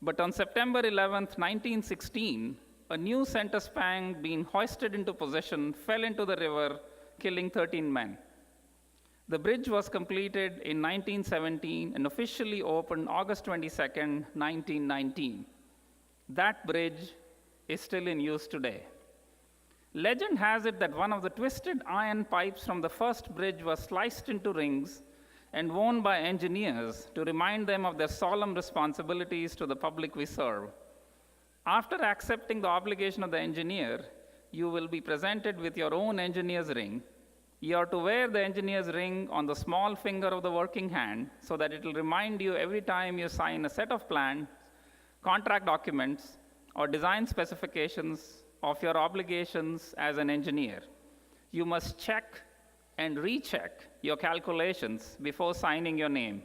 But on September 11, 1916, a new center span being hoisted into position fell into the river, killing 13 men. The bridge was completed in 1917 and officially opened August 22, 1919. That bridge is still in use today. Legend has it that one of the twisted iron pipes from the first bridge was sliced into rings and worn by engineers to remind them of their solemn responsibilities to the public we serve. After accepting the obligation of the engineer, you will be presented with your own engineer's ring. You are to wear the engineer's ring on the small finger of the working hand so that it will remind you every time you sign a set of plans, contract documents, or design specifications of your obligations as an engineer. You must check and recheck your calculations before signing your name.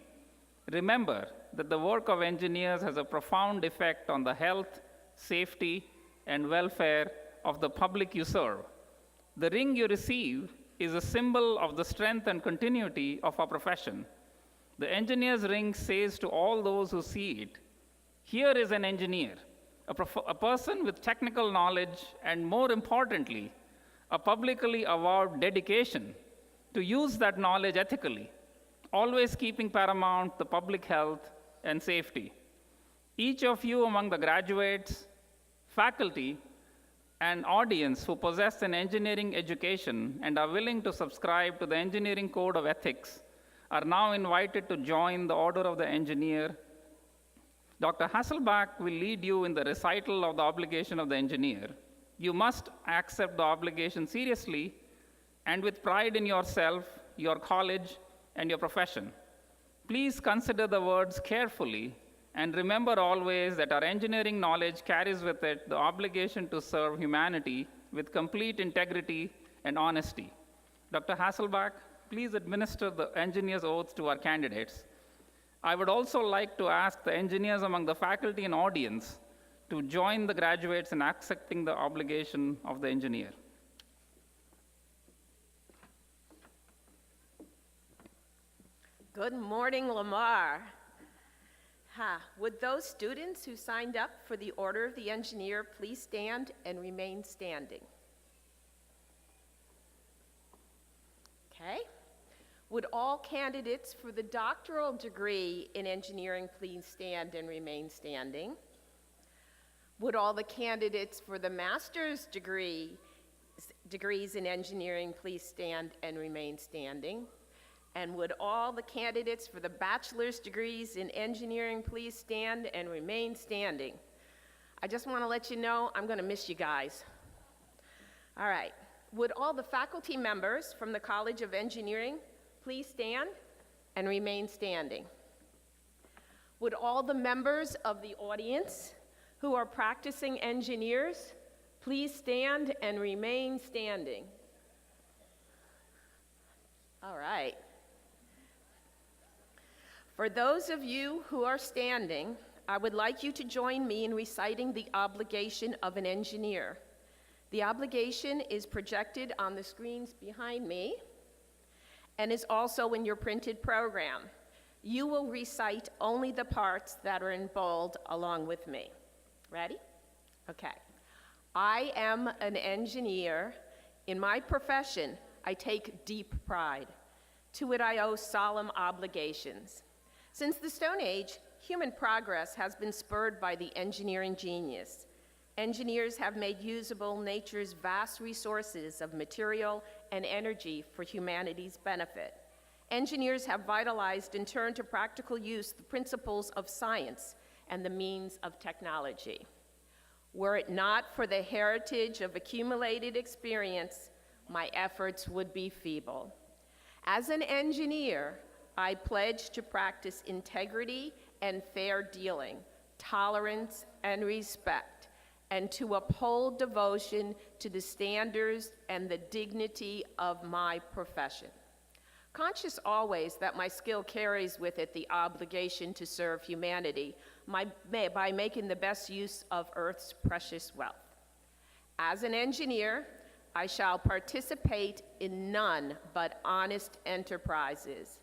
Remember that the work of engineers has a profound effect on the health, safety, and welfare of the public you serve. The ring you receive is a symbol of the strength and continuity of our profession. The engineer's ring says to all those who see it, here is an engineer, a person with technical knowledge, and more importantly, a publicly avowed dedication to use that knowledge ethically, always keeping paramount the public health and safety. Each of you among the graduates, faculty, and audience who possess an engineering education and are willing to subscribe to the Engineering Code of Ethics are now invited to join the Order of the Engineer. Dr. Hasselbach will lead you in the recital of the obligation of the engineer. You must accept the obligation seriously and with pride in yourself, your college, and your profession. Please consider the words carefully and remember always that our engineering knowledge carries with it the obligation to serve humanity with complete integrity and honesty. Dr. Hasselbach, please administer the engineer's oath to our candidates. I would also like to ask the engineers among the faculty and audience to join the graduates in accepting the obligation of the engineer. Good morning, Lamar. Would those students who signed up for the Order of the Engineer please stand and remain standing? Okay. Would all candidates for the doctoral degree in engineering please stand and remain standing? Would all the candidates for the master's degrees in engineering please stand and remain standing? And would all the candidates for the bachelor's degrees in engineering please stand and remain standing? I just want to let you know I'm going to miss you guys. All right. Would all the faculty members from the College of Engineering please stand and remain standing? Would all the members of the audience who are practicing engineers please stand and remain standing? All right. For those of you who are standing, I would like you to join me in reciting the obligation of an engineer. The obligation is projected on the screens behind me and is also in your printed program. You will recite only the parts that are in bold along with me. Ready? Okay. I am an engineer. In my profession, I take deep pride. To it I owe solemn obligations. Since the Stone Age, human progress has been spurred by the engineering genius. Engineers have made usable nature's vast resources of material and energy for humanity's benefit. Engineers have vitalized and turned to practical use the principles of science and the means of technology. Were it not for the heritage of accumulated experience, my efforts would be feeble. As an engineer, I pledge to practice integrity and fair dealing, tolerance and respect, and to uphold devotion to the standards and the dignity of my profession. Conscious always that my skill carries with it the obligation to serve humanity by making the best use of Earth's precious wealth. As an engineer, I shall participate in none but honest enterprises.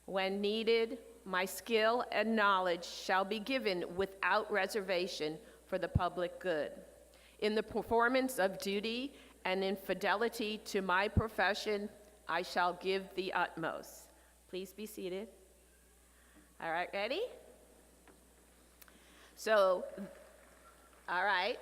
When needed, my skill and knowledge shall be given without reservation for the public good. In the performance of duty and in fidelity to my profession, I shall give the utmost. Please be seated. All right, ready? So, all right.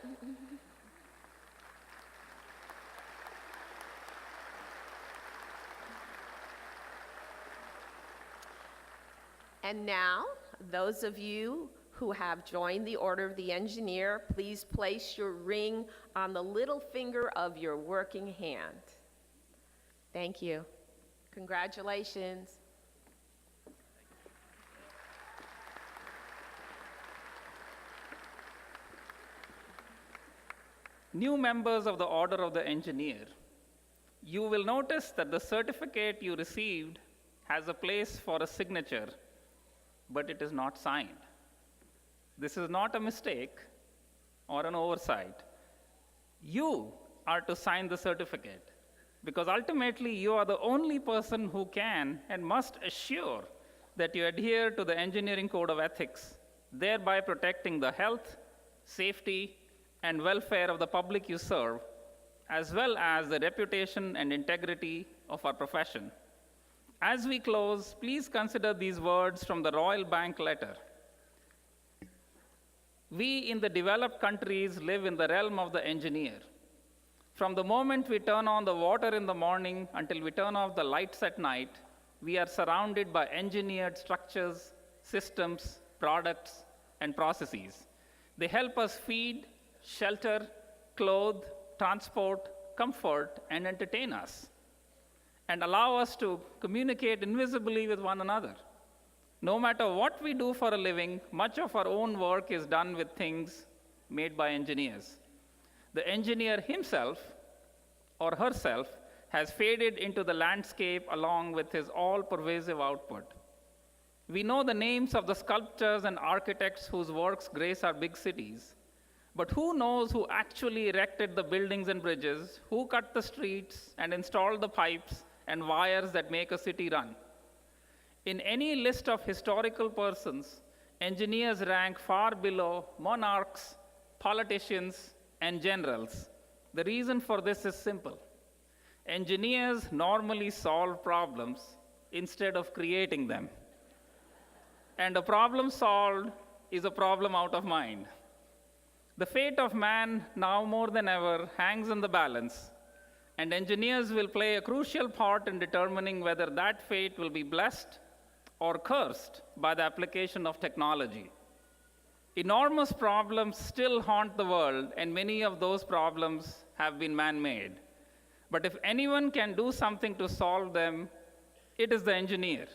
And now, those of you who have joined the Order of the Engineer, please place your ring on the little finger of your working hand. Thank you. Congratulations. New members of the Order of the Engineer, you will notice that the certificate you received has a place for a signature, but it is not signed. This is not a mistake or an oversight. You are to sign the certificate, because ultimately you are the only person who can and must assure that you adhere to the Engineering Code of Ethics, thereby protecting the health, safety, and welfare of the public you serve, as well as the reputation and integrity of our profession. As we close, please consider these words from the Royal Bank letter. We in the developed countries live in the realm of the engineer. From the moment we turn on the water in the morning until we turn off the lights at night, we are surrounded by engineered structures, systems, products, and processes. They help us feed, shelter, clothe, transport, comfort, and entertain us, and allow us to communicate invisibly with one another. No matter what we do for a living, much of our own work is done with things made by engineers. The engineer himself or herself has faded into the landscape along with his all-pervasive output. We know the names of the sculptors and architects whose works grace our big cities. But who knows who actually erected the buildings and bridges, who cut the streets and installed the pipes and wires that make a city run? In any list of historical persons, engineers rank far below monarchs, politicians, and generals. The reason for this is simple. Engineers normally solve problems instead of creating them. And a problem solved is a problem out of mind. The fate of man, now more than ever, hangs in the balance, and engineers will play a crucial part in determining whether that fate will be blessed or cursed by the application of technology. Enormous problems still haunt the world, and many of those problems have been man-made. But if anyone can do something to solve them, it is the engineer,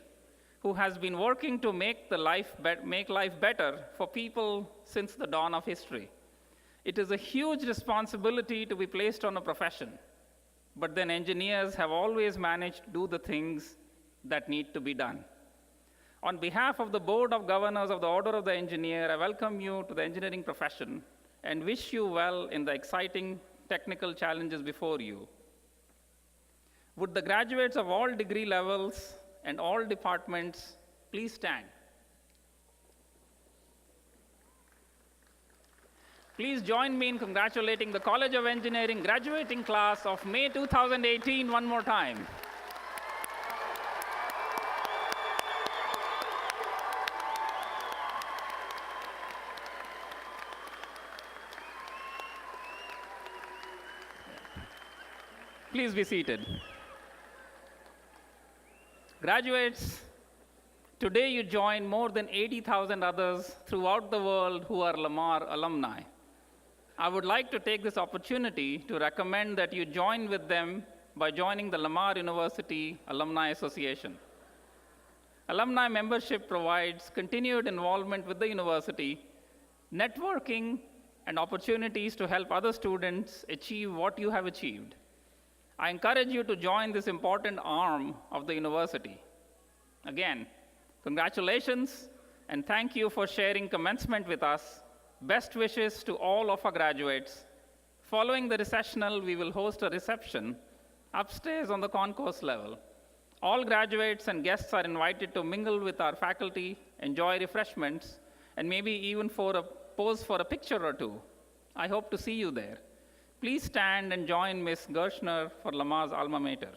who has been working to make life better for people since the dawn of history. It is a huge responsibility to be placed on a profession, but then engineers have always managed to do the things that need to be done. On behalf of the Board of Governors of the Order of the Engineer, I welcome you to the engineering profession and wish you well in the exciting technical challenges before you. Would the graduates of all degree levels and all departments please stand? Please join me in congratulating the College of Engineering graduating class of May 2018 one more time. Please be seated. Graduates, today you join more than 80,000 others throughout the world who are Lamar alumni. I would like to take this opportunity to recommend that you join with them by joining the Lamar University Alumni Association. Alumni membership provides continued involvement with the university, networking, and opportunities to help other students achieve what you have achieved. I encourage you to join this important arm of the university. Again, congratulations, and thank you for sharing commencement with us. Best wishes to all of our graduates. Following the recessional, we will host a reception upstairs on the concourse level. All graduates and guests are invited to mingle with our faculty, enjoy refreshments, and maybe even pose for a picture or two. I hope to see you there. Please stand and join Ms. Gershner for Lamar's alma mater.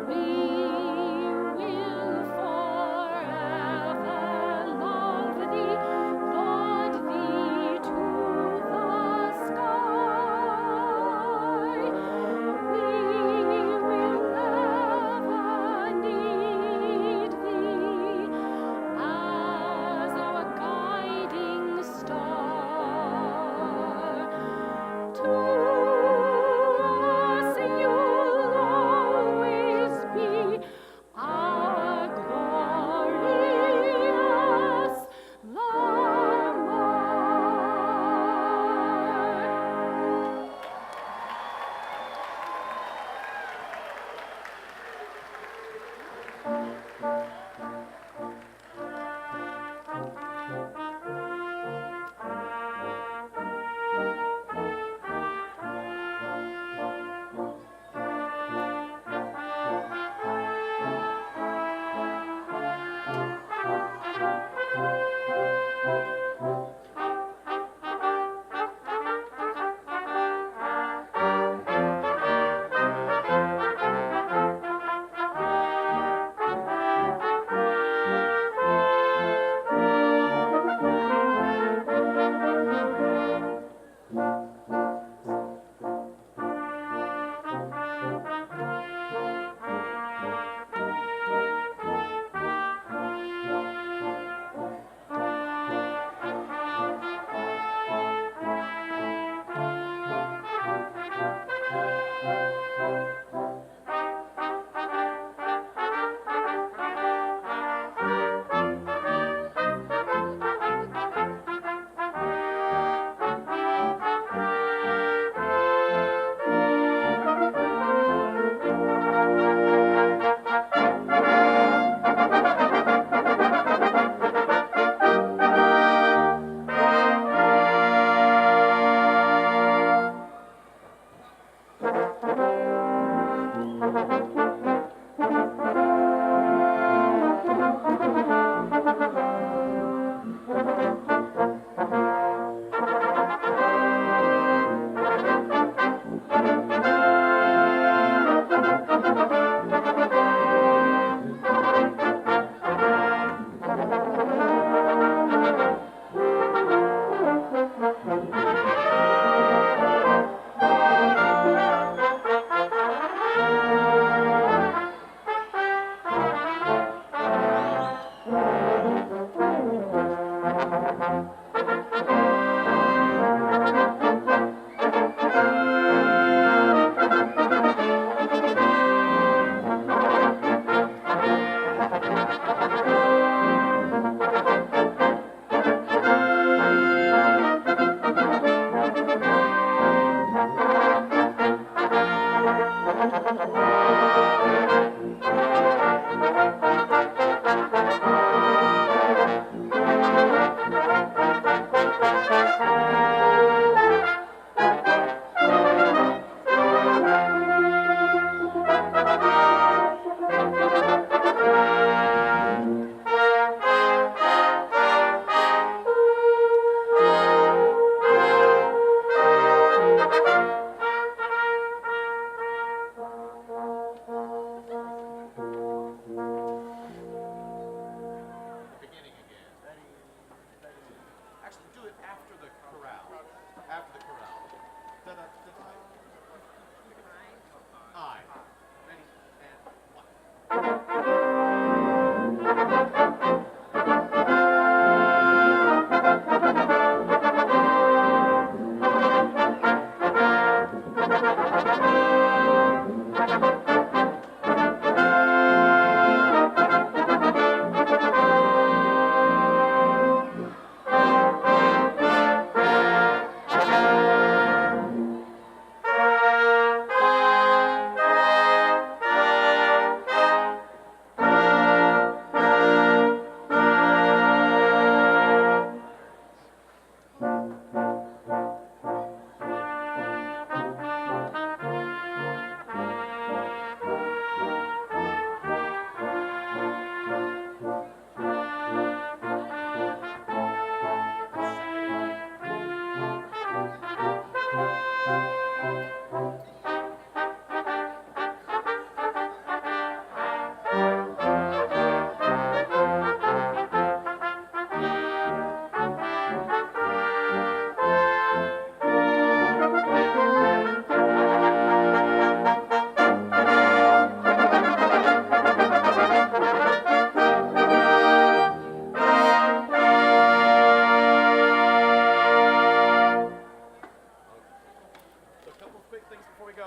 We will forever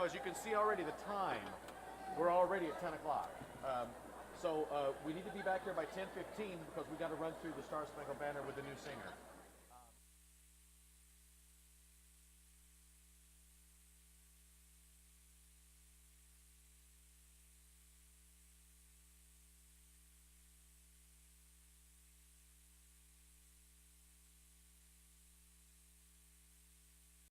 As you can see already, the time, we're already at 10 o'clock. So we need to be back here by 10:15 because we got to run through the Star-Spangled Banner with the new singer.